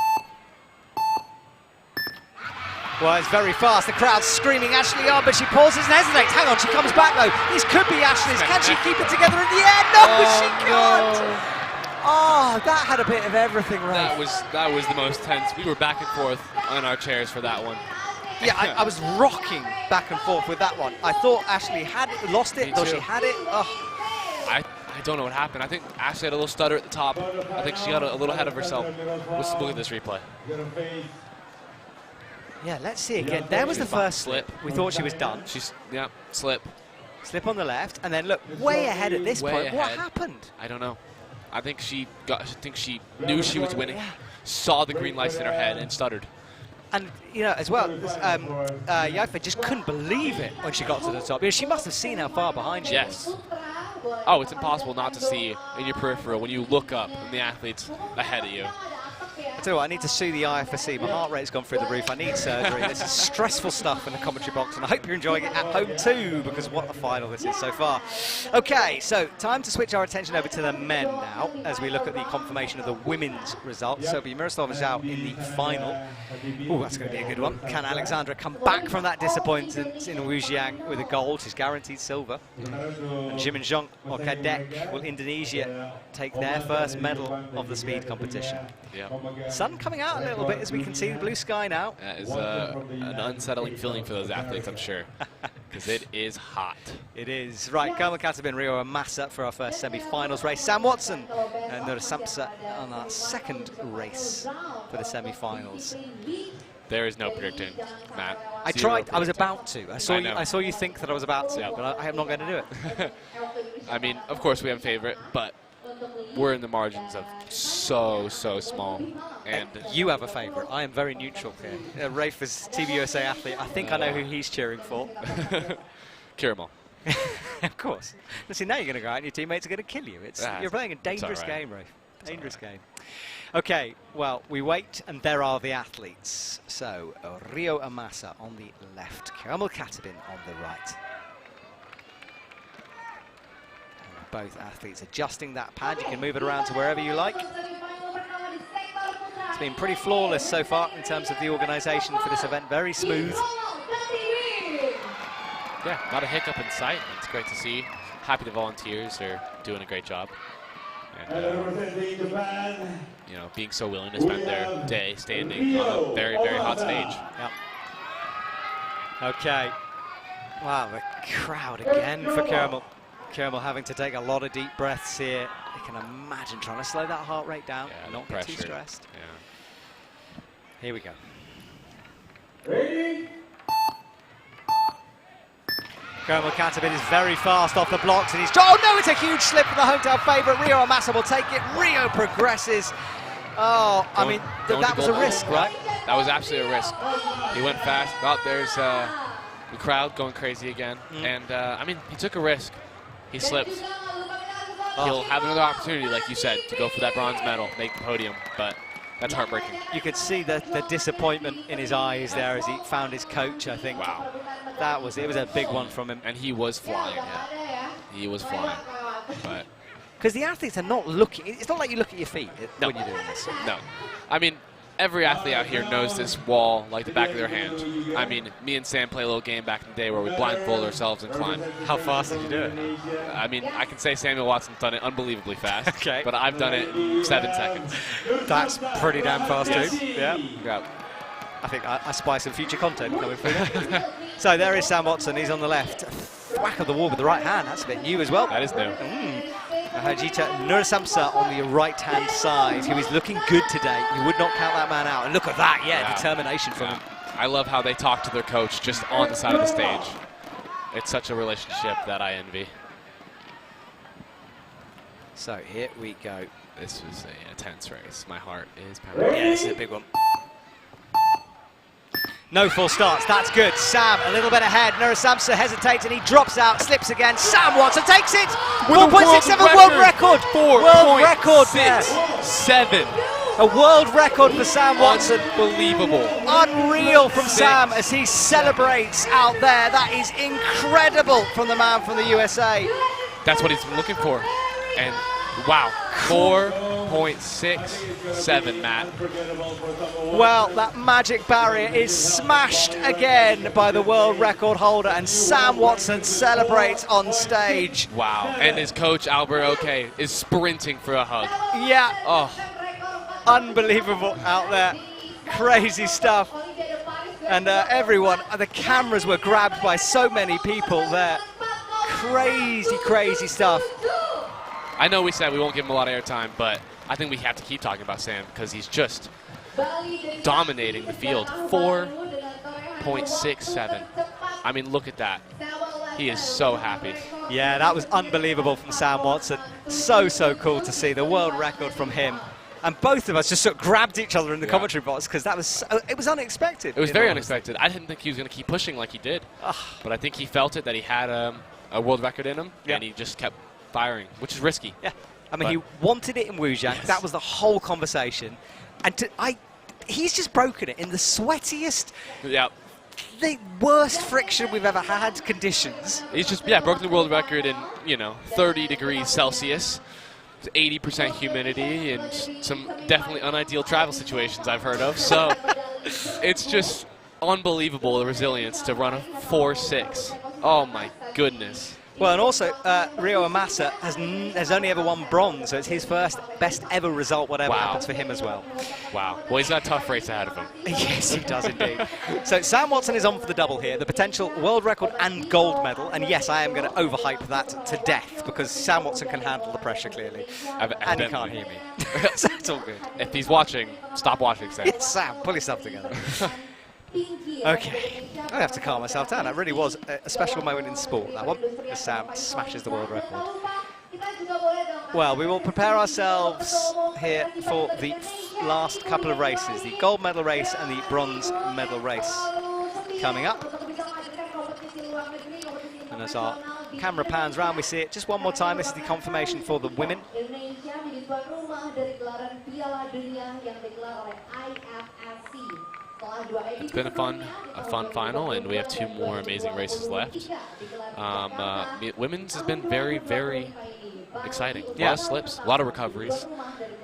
Well, it's very fast. The crowd's screaming Ashley on, but she pauses and hesitates. Hang on, she comes back though. These could be Ashley's. Can she keep it together in the end? No, she can't. Oh, that had a bit of everything right. That was the most tense. We were back and forth on our chairs for that one. Yeah, I was rocking back and forth with that one. I thought Ashley had it, lost it, though she had it. Oh. I don't know what happened. I think Ashley had a little stutter at the top. I think she got a little ahead of herself. Let's look at this replay. Yeah, let's see again. There was the first slip. We thought she was done. Slip. Slip on the left, and then look, way ahead at this point. What happened? I don't know. I think she knew she was winning, saw the green lights in her head, and stuttered. And, you know, as well, Yaifa just couldn't believe it when she got to the top. Because she must have seen how far behind she was. Oh, it's impossible not to see in your peripheral when you look up and the athlete's ahead of you. I tell you what, I need to sue the IFSC. My heart rate's gone through the roof. I need surgery. This is stressful stuff in the commentary box, and I hope you're enjoying it at home too, because what a final this is so far. Okay, so time to switch our attention over to the men now, as we look at the confirmation of the women's results. So it'll be Miroslav Zhao in the final. Oh, that's going to be a good one. Can Alexandra come back from that disappointment in Wujiang with a gold? She's guaranteed silver. And Jimin Zhong or Kadek will Indonesia take their first medal of the speed competition. Yeah. Sun coming out a little bit as we can see the blue sky now. That is an unsettling feeling for those athletes, I'm sure, because it is hot. It is. Right, Kamal Katabin, Rio Massa for our first semi-finals race. Sam Watson and Nura Samsa on our second race for the semi-finals. There is no predicting, Matt. I tried. I was about to. I saw you think that I was about to, but I am not going to do it. I mean, of course we have a favorite, but we're in the margins of so small. And you have a favourite. I am very neutral here. Rafe is Team USA athlete. I think I know who he's cheering for. Caramel. Of course. But see, now you're going to go out and your teammates are going to kill you. You're playing a dangerous game, Rafe. Dangerous game. Okay, well, we wait, and there are the athletes. So, Rio Amasa on the left, Kamal Katabin on the right. And both athletes adjusting that pad. You can move it around to wherever you like. It's been pretty flawless so far in terms of the organisation for this event. Very smooth. Yeah, not a hiccup in sight. It's great to see. Happy the volunteers are doing a great job. And, you know, being so willing to spend their day standing on a very, very hot stage. Yep. Okay. Wow, the crowd again for Kamal. Kamal having to take a lot of deep breaths here. I can imagine trying to slow that heart rate down, not get too stressed. Yeah. Here we go. Ready? Kamal Katabin is very fast off the blocks, and he's... Oh no, it's a huge slip for the hometown favourite. Rio Amasa will take it. Rio progresses. Oh, I mean, that was a risk, right? That was absolutely a risk. He went fast. Oh, there's the crowd going crazy again. And, I mean, he took a risk. He slipped. He'll have another opportunity, like you said, to go for that bronze medal, make the podium, but that's heartbreaking. You could see the disappointment in his eyes there as he found his coach, I think. Wow. It was a big one from him. And he was flying. Yeah. He was flying. But because the athletes are not looking, it's not like you look at your feet when you're doing this. No. I mean, every athlete out here knows this wall like the back of their hand. I mean, me and Sam play a little game back in the day where we blindfold ourselves and climb. How fast did you do it? I mean, I can say Samuel Watson's done it unbelievably fast. Okay. But I've done it in 7 seconds. That's pretty damn fast too. Yeah. I think I spy some future content coming through. So there is Sam Watson. He's on the left. Whack of the wall with the right hand. That's a bit new as well. That is new. Hajita Nurasamsa on the right-hand side, who is looking good today. You would not count that man out. And look at that, determination from him. I love how they talk to their coach just on the side of the stage. It's such a relationship that I envy. So here we go. This was a tense race. My heart is pounding. Yeah, this is a big one. No false starts, that's good. Sam a little bit ahead. Nurasamsa hesitates and he drops out, slips again. Sam Watson takes it! 4.67 world record! 4.67. A world record for Sam Watson. Unbelievable. Unreal from Sam as he celebrates out there. That is incredible from the man from the USA. That's what he's been looking for. And wow, 4.67, Matt. Well, that magic barrier is smashed again by the world record holder, and Sam Watson celebrates on stage. Wow, and his coach, Albert Oke, is sprinting for a hug. Yeah. Oh. Unbelievable out there. Crazy stuff. And everyone, the cameras were grabbed by so many people there. Crazy, crazy stuff. I know we said we won't give him a lot of airtime, but I think we have to keep talking about Sam because he's just dominating the field. 4.67. I mean, look at that. He is so happy. Yeah, that was unbelievable from Sam Watson. So cool to see the world record from him. And both of us just sort of grabbed each other in the commentary box because that was it was unexpected. It was very unexpected. I didn't think he was going to keep pushing like he did. But I think he felt it, that he had a world record in him, and he just kept firing, which is risky. Yeah, I mean, he wanted it in Wuzhang. Yes. That was the whole conversation. And he's just broken it in the sweatiest, the worst friction we've ever had conditions. He's just, broken the world record in, 30 degrees Celsius, 80% humidity, and some definitely unideal travel situations I've heard of. So it's just unbelievable, the resilience to run a 4.6. Oh, my goodness. Well, and also, Rio Amasa has only ever won bronze, so it's his first best ever result, whatever happens for him as well. Wow. Well, he's got a tough race ahead of him. Yes, he does indeed. So Sam Watson is on for the double here, the potential world record and gold medal. And yes, I am going to overhype that to death because Sam Watson can handle the pressure, clearly. And he can't hear me. So it's all good. If he's watching, stop watching, Sam. Yes, Sam, pull yourself together. Okay, I have to calm myself down. That really was a special moment in sport, that one, as Sam smashes the world record. Well, we will prepare ourselves here for the last couple of races, the gold medal race and the bronze medal race coming up. And as our camera pans round, we see it just one more time. This is the confirmation for the women. It's been a fun final, and we have 2 more amazing races left. Women's has been very, very exciting. A lot of slips, a lot of recoveries,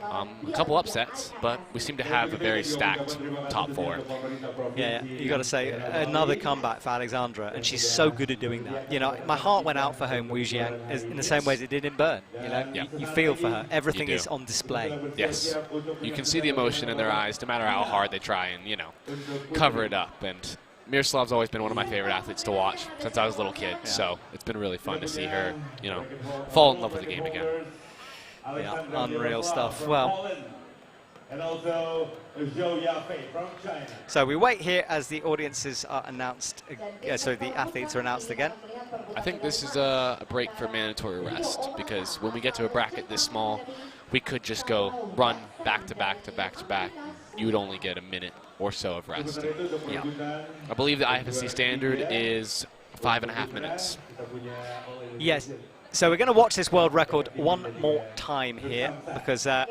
a couple upsets, but we seem to have a very stacked top 4. Yeah, you got to say, another comeback for Alexandra, and she's so good at doing that. You know, my heart went out for her in Wujiang in the same way as it did in Bern. You know, you feel for her. Everything is on display. Yes, you can see the emotion in their eyes, no matter how hard they try and, you know, cover it up. And Miroslav's always been one of my favorite athletes to watch since I was a little kid, so it's been really fun to see her, you know, fall in love with the game again. Yeah, unreal stuff. Well, and also Zhou Yafei from China. So we wait here as the audiences are announced, so the athletes are announced again. I think this is a break for mandatory rest, because when we get to a bracket this small, we could just go run back to back to back to back. You would only get a minute or so of rest. Yeah. I believe the IFSC standard is 5.5 minutes. Yes. So we're going to watch this world record one more time here because of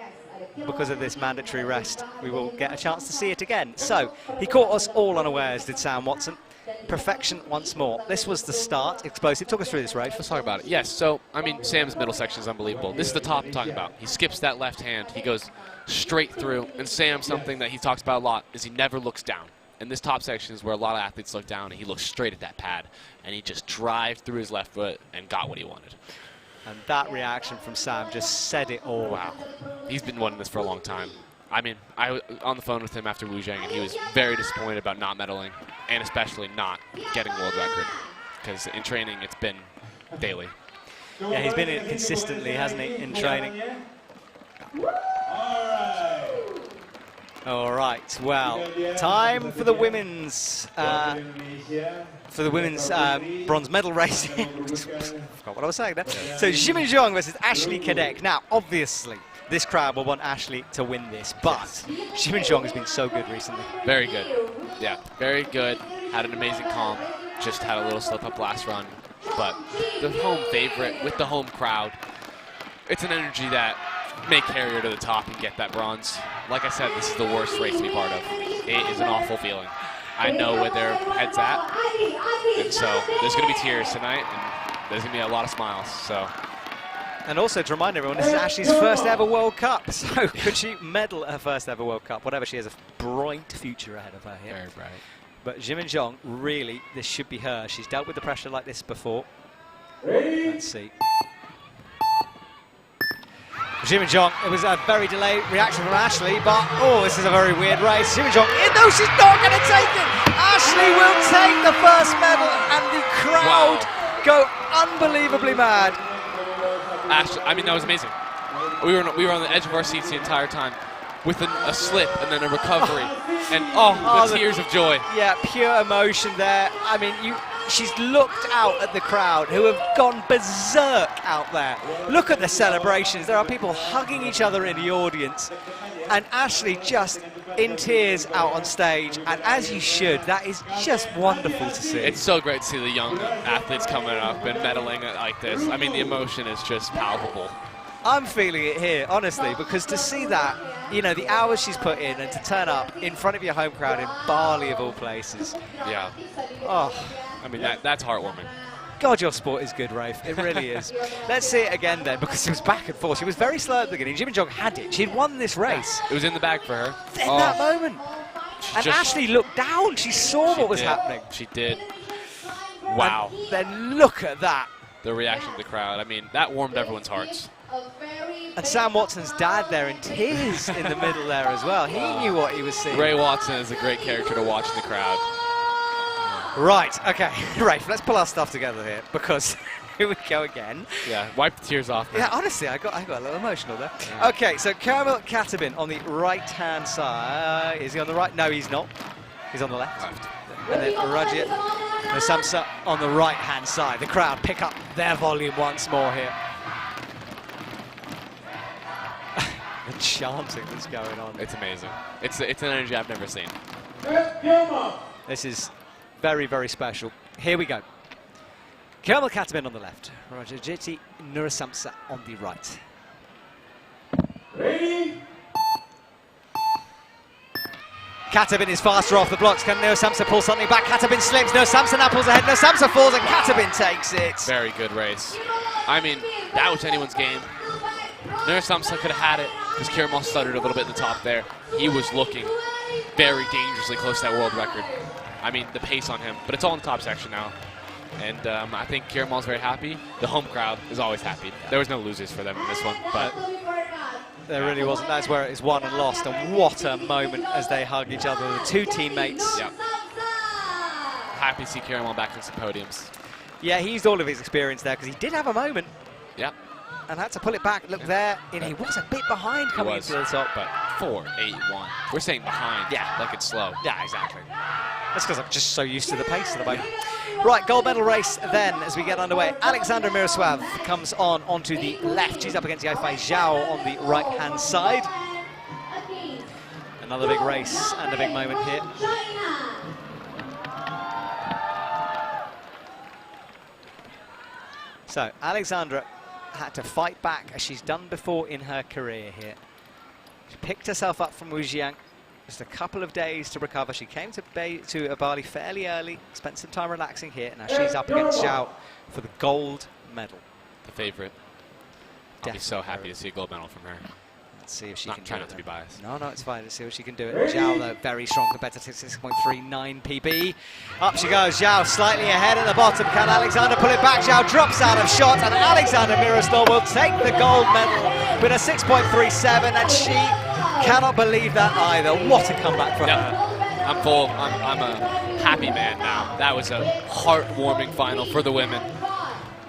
this mandatory rest. We will get a chance to see it again. So he caught us all unawares, did Sam Watson. Perfection once more. This was the start. Explosive. Talk us through this, Rafe. Let's talk about it. Yes, so, I mean, Sam's middle section is unbelievable. This is the top I'm talking about. He skips that left hand. He goes straight through. And Sam, something that he talks about a lot is he never looks down. And this top section is where a lot of athletes look down, and he looks straight at that pad. And he just drives through his left foot and got what he wanted. And that reaction from Sam just said it all. Wow. He's been wanting this for a long time. I mean, I was on the phone with him after Wujiang, and he was very disappointed about not medaling, and especially not getting world record. Because in training, it's been daily. Yeah, he's been in it consistently, hasn't he, in training? All right, well, time for the women's bronze medal race. Forgot what I was saying there. So Ximin Zhuang versus Ashley Kadek. Now, obviously, this crowd will want Ashley to win this, but Ximin Zhuang has been so good recently. Very good. Yeah, very good. Had an amazing calm. Just had a little slip up last run. But the home favorite with the home crowd, it's an energy that may carry her to the top and get that bronze. Like I said, this is the worst race to be part of. It is an awful feeling. I know where their head's at, and so there's going to be tears tonight, and there's going to be a lot of smiles. So. And also to remind everyone, this is Ashley's first ever World Cup, so could she medal at her first ever World Cup? Whatever, she has a bright future ahead of her here. Very bright. But Ximin Zhuang, really, this should be her. She's dealt with the pressure like this before. Let's see. Ximin Zhuang, it was a very delayed reaction from Ashley, but oh, this is a very weird race. Ximin Zhuang, no, she's not going to take it. Ashley will take the first medal, and the crowd go unbelievably mad. Ashley, I mean, that was amazing. We were on the edge of our seats the entire time, with a slip and then a recovery, and the tears of joy. Yeah, pure emotion there. I mean, she's looked out at the crowd who have gone berserk out there. Look at the celebrations. There are people hugging each other in the audience, and Ashley just in tears out on stage, and as you should. That is just wonderful to see. It's so great to see the young athletes coming up and medaling like this. I mean, the emotion is just palpable. I'm feeling it here, honestly, because to see that, you know, the hours she's put in and to turn up in front of your home crowd in Bali, of all places. Yeah. Oh, I mean, that's heartwarming. God, your sport is good, Rafe. It really is. Let's see it again then, because it was back and forth. She was very slow at the beginning. Ximin Zhuang had it. She'd won this race. It was in the bag for her. Then that moment. And Ashley looked down. She saw what was happening. She did. Wow. And then look at that. The reaction of the crowd. I mean, that warmed everyone's hearts. And Sam Watson's dad there in tears in the middle there as well. He knew what he was seeing. Ray Watson is a great character to watch in the crowd. Right, okay. Rafe, let's pull our stuff together here, because here we go again. Yeah, wipe the tears off. Yeah, honestly, I got a little emotional there. Yeah. Okay, so Kamil Katabin on the right-hand side. Is he on the right? No, he's not. He's on the left. And then Rajit Samsa on the right-hand side. The crowd pick up their volume once more here. The chanting that's going on. It's amazing. It's an energy I've never seen. This is very, very special. Here we go. Kemal Katabin on the left. Rajajiti Nurasamsa on the right. Ready? Katabin is faster off the blocks. Can Nurasamsa pull something back? Katabin slips. Nurasamsa now pulls ahead. Nurasamsa falls and Katabin takes it. Very good race. I mean, that was anyone's game. Nurasamsa could have had it because Kemal stuttered a little bit in the top there. He was looking very dangerously close to that world record. I mean, the pace on him, but it's all in the top section now. And I think Kemal's very happy. The home crowd is always happy. There was no losers for them in this one, but there really wasn't. That's where it is won and lost. And what a moment as they hug each other, the two teammates. Yep. Happy to see Kemal back in some podiums. Yeah, he used all of his experience there because he did have a moment. Yep. And had to pull it back. Look there, and he was a bit behind coming into the top. But 4-8-1. We're saying behind, yeah, like it's slow. Yeah, exactly. That's because I'm just so used to the pace at the moment. Right, gold medal race then as we get underway. Alexandra Miroslav comes onto the left. She's up against Yaifei Zhao on the right-hand side. Another big race and a big moment here. So, Alexandra had to fight back as she's done before in her career here. She picked herself up from Wujiang. Just a couple of days to recover. She came to Bali fairly early, spent some time relaxing here. Now she's up against Zhao for the gold medal. The favorite. I'll be so happy to see a gold medal from her. Let's see if she can do it. Try not to be biased. No, it's fine. Let's see what she can do. Zhao, though, very strong competitive, 6.39 PB. Up she goes. Zhao slightly ahead at the bottom. Can Alexandra pull it back? Zhao drops out of shot, and Alexandra Miroslav will take the gold medal with a 6.37, and she cannot believe that either. What a comeback for her. I'm a happy man now. That was a heartwarming final for the women.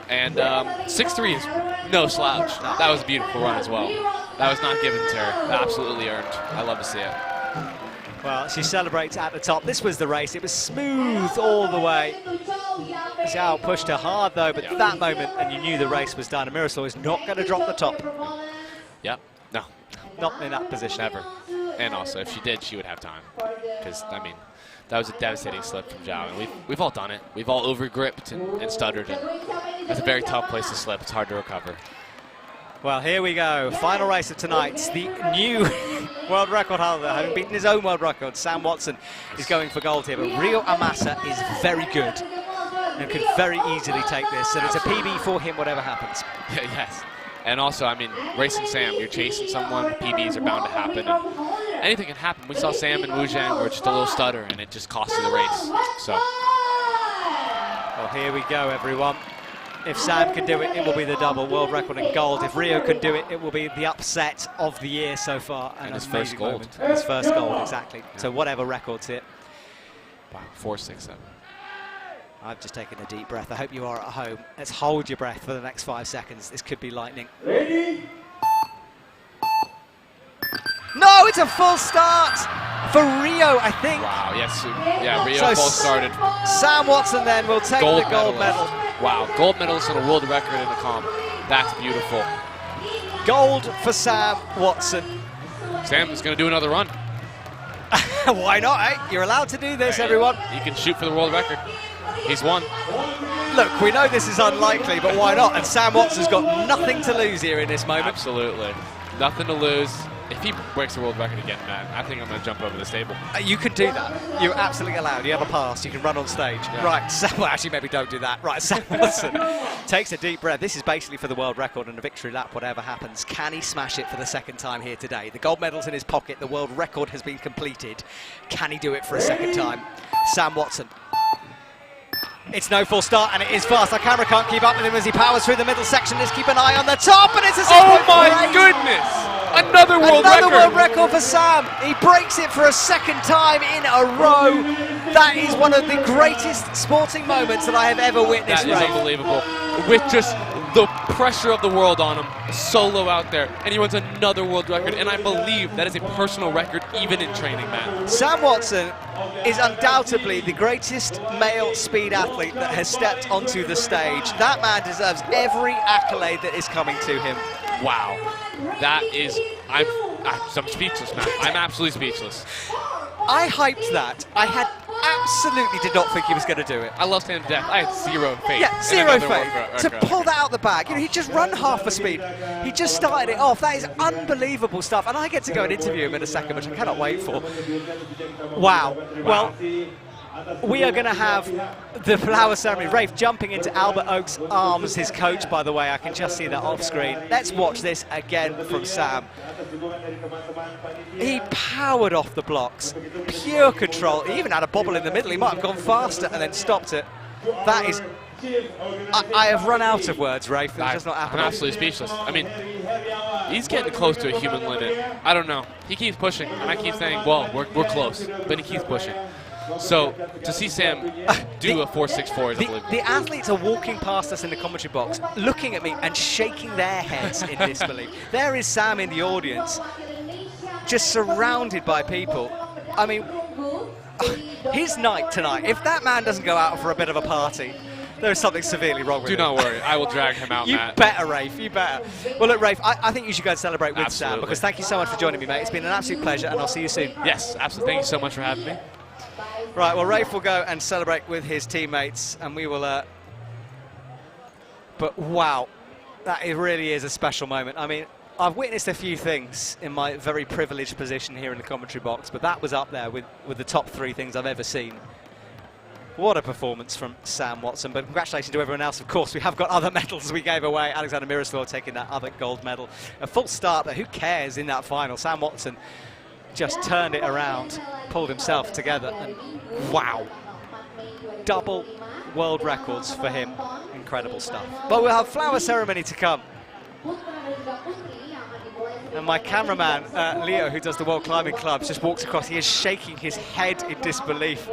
And 6-3 is no slouch. That was a beautiful run as well. That was not given to her. Absolutely earned. I love to see it. Well, she celebrates at the top. This was the race. It was smooth all the way. Zhao pushed her hard, though, but that moment, and you knew the race was done. And Miroslav is not going to drop the top. Yep. No. Not in that position. Never. And also, if she did, she would have time. Because, I mean, that was a devastating slip from Zhao. And we've all done it. We've all over-gripped and stuttered. And that's a very tough place to slip. It's hard to recover. Well, here we go. Final race of tonight. The new world record holder, having beaten his own world record, Sam Watson, is going for gold here. But Rio Amasa is very good and could very easily take this. And it's a PB for him, whatever happens. Yes. And also, I mean, racing Sam, you're chasing someone, PBs are bound to happen. And anything can happen. We saw Sam and Wujiang were just a little stutter, and it just cost you the race. So. Well, here we go, everyone. If Sam can do it, it will be the double world record in gold. If Rio can do it, it will be the upset of the year so far. And his first gold. And his first gold, exactly. Yeah. So whatever record's hit. Wow, 4, 6, 7. I've just taken a deep breath. I hope you are at home. Let's hold your breath for the next 5 seconds. This could be lightning. Ready? No, it's a full start for Rio, I think. Wow, yes. Yeah, Rio full started. Sam Watson then will take the gold medal. Wow, gold medalist and a world record in the comp. That's beautiful. Gold for Sam Watson. Sam is going to do another run. Why not, eh? You're allowed to do this, everyone. He can shoot for the world record. He's won. Look, we know this is unlikely, but why not? And Sam Watson's got nothing to lose here in this moment. Absolutely. Nothing to lose. If he breaks the world record again, man, I think I'm going to jump over this table. You can do that. You're absolutely allowed. You have a pass. You can run on stage. Yeah. Right, well, actually, maybe don't do that. Right, Sam Watson takes a deep breath. This is basically for the world record and a victory lap, whatever happens. Can he smash it for the second time here today? The gold medal's in his pocket. The world record has been completed. Can he do it for a second time? Sam Watson. It's no full start, and it is fast. Our camera can't keep up with him as he powers through the middle section. Let's keep an eye on the top, and it's a 6.48. Oh my goodness! Another world record for Sam. He breaks it for a second time in a row. That is one of the greatest sporting moments that I have ever witnessed. That is unbelievable. With just the pressure of the world on him, solo out there, and he runs another world record, and I believe that is a personal record even in training, man. Sam Watson is undoubtedly the greatest male speed athlete that has stepped onto the stage. That man deserves every accolade that is coming to him. Wow. That is, I'm speechless, man. I'm absolutely speechless. I hyped that. I absolutely did not think he was going to do it. I love Sam to death. I had zero faith. Yeah, zero faith. To pull that out the bag. You know, he just run half the speed. He just started it off. That is unbelievable stuff. And I get to go and interview him in a second, which I cannot wait for. Wow. Well, we are going to have the flower ceremony. Rafe jumping into Albert Oak's arms, his coach, by the way. I can just see that off screen. Let's watch this again from Sam. He powered off the blocks, pure control. He even had a bobble in the middle. He might have gone faster and then stopped it. That is, I have run out of words, Rafe. It's just not happening. I'm absolutely speechless. I mean, he's getting close to a human limit. I don't know. He keeps pushing, and I keep saying, well, we're close, but he keeps pushing. So to see Sam do a 4.64 is unbelievable. The athletes are walking past us in the commentary box, looking at me and shaking their heads in disbelief. There is Sam in the audience, just surrounded by people. I mean, his night tonight, if that man doesn't go out for a bit of a party, there's something severely wrong with him. Do not worry, I will drag him out, Matt. You better, Rafe, you better. Well, look, Rafe, I think you should go and celebrate with Sam, because thank you so much for joining me, mate. It's been an absolute pleasure, and I'll see you soon. Yes, absolutely. Thank you so much for having me. Right, well, Rafe will go and celebrate with his teammates, and we will... But wow, that really is a special moment. I mean, I've witnessed a few things in my very privileged position here in the commentary box, but that was up there with the top 3 things I've ever seen. What a performance from Sam Watson, but congratulations to everyone else. Of course, we have got other medals we gave away. Alexander Miroslav taking that other gold medal. A full start, but who cares in that final? Sam Watson just turned it around, pulled himself together, and wow. Double world records for him. Incredible stuff. But we'll have flower ceremony to come. And my cameraman, Leo, who does the World Climbing Clubs, just walks across. He is shaking his head in disbelief.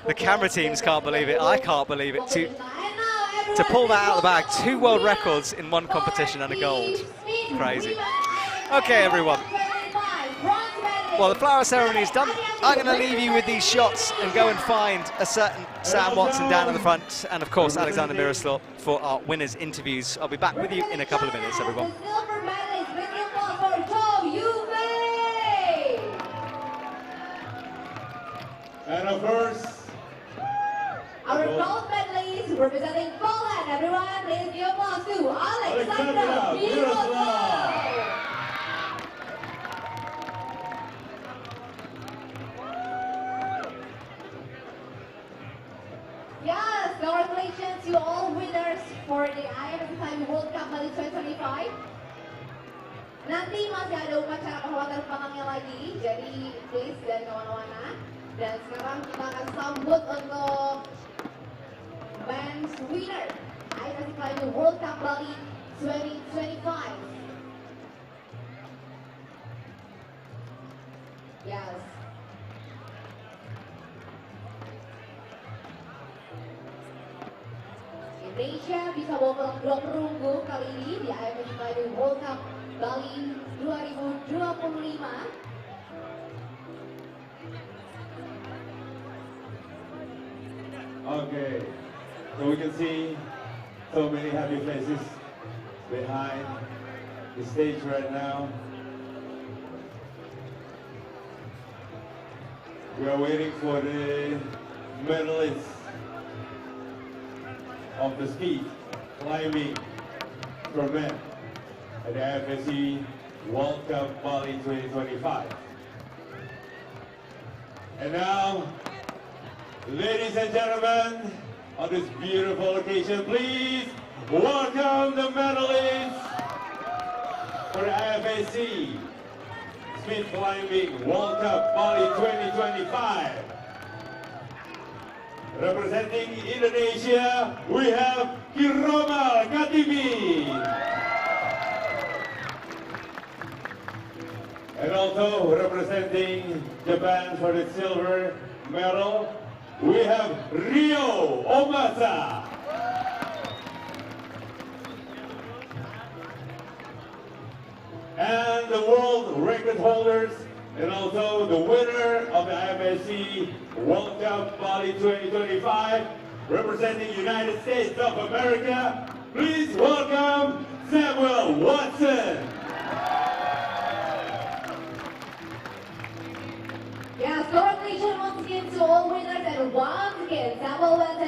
The camera teams can't believe it. I can't believe it. To pull that out of the bag, 2 world records in 1 competition and a gold. Crazy. Okay, everyone. Well, the flower ceremony is done. I'm going to leave you with these shots and go and find a certain Sam Watson down in the front, and of course Alexander Miroslav for our winners' interviews. I'll be back with you in a couple of minutes, everyone. And of course, our gold medalists representing Poland. Everyone, please give applause to Alexander Miroslav. Yes, congratulations to all winners for the IFSC World Cup Bali 2025. Nanti masih ada upacara penghormatan pemangnya lagi, jadi please dan kawan-kawan. Dan sekarang kita akan sambut untuk men's winner IFSC World Cup Bali 2025. Yes. Indonesia bisa bawa pulang 2 perunggu kali ini di IFSC World Cup Bali 2025. okay, so we can see so many happy faces behind the stage right now. We are waiting for the medalists of the speed climbing for men at the IFSC World Cup Bali 2025. And now, ladies and gentlemen, on this beautiful occasion, please welcome the medalists for the IFSC Speed Climbing World Cup Bali 2025. Representing Indonesia, we have Kiromal Katibi. And also representing Japan for the silver medal, we have Rio Omasa. And the world record holders, and also the winner of the IFSC World Cup Bali 2025, representing United States of America, please welcome Samuel Watson.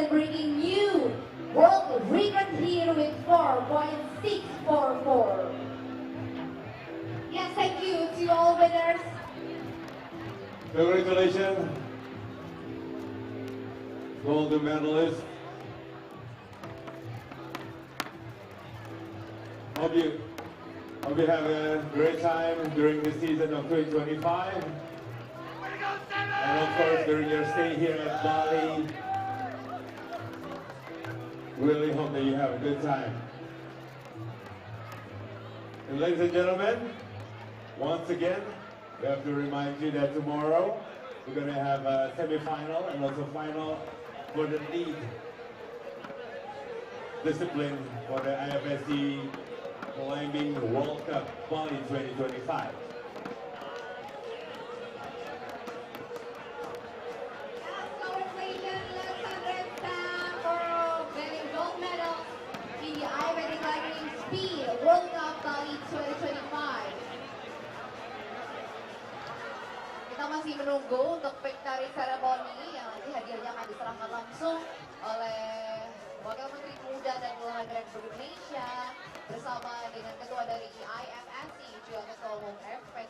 and bringing new world record here with 4.644. Yes, thank you to all winners. Congratulations, gold medalists. Hope you have a great time during the season of 2025. And of course, during your stay here at Bali, really hope that you have a good time. And ladies and gentlemen, once again, we have to remind you that tomorrow we're going to have a semi-final and also final for the lead discipline for the IFSC Climbing World Cup Bali 2025. World Cup Bali 2025. Kita masih menunggu untuk victory ceremony yang nanti hadiahnya akan diserahkan langsung oleh Wakil Menteri Pemuda dan Olahraga Republik Indonesia bersama dengan Ketua dari IFSC juga Ketua Umum FP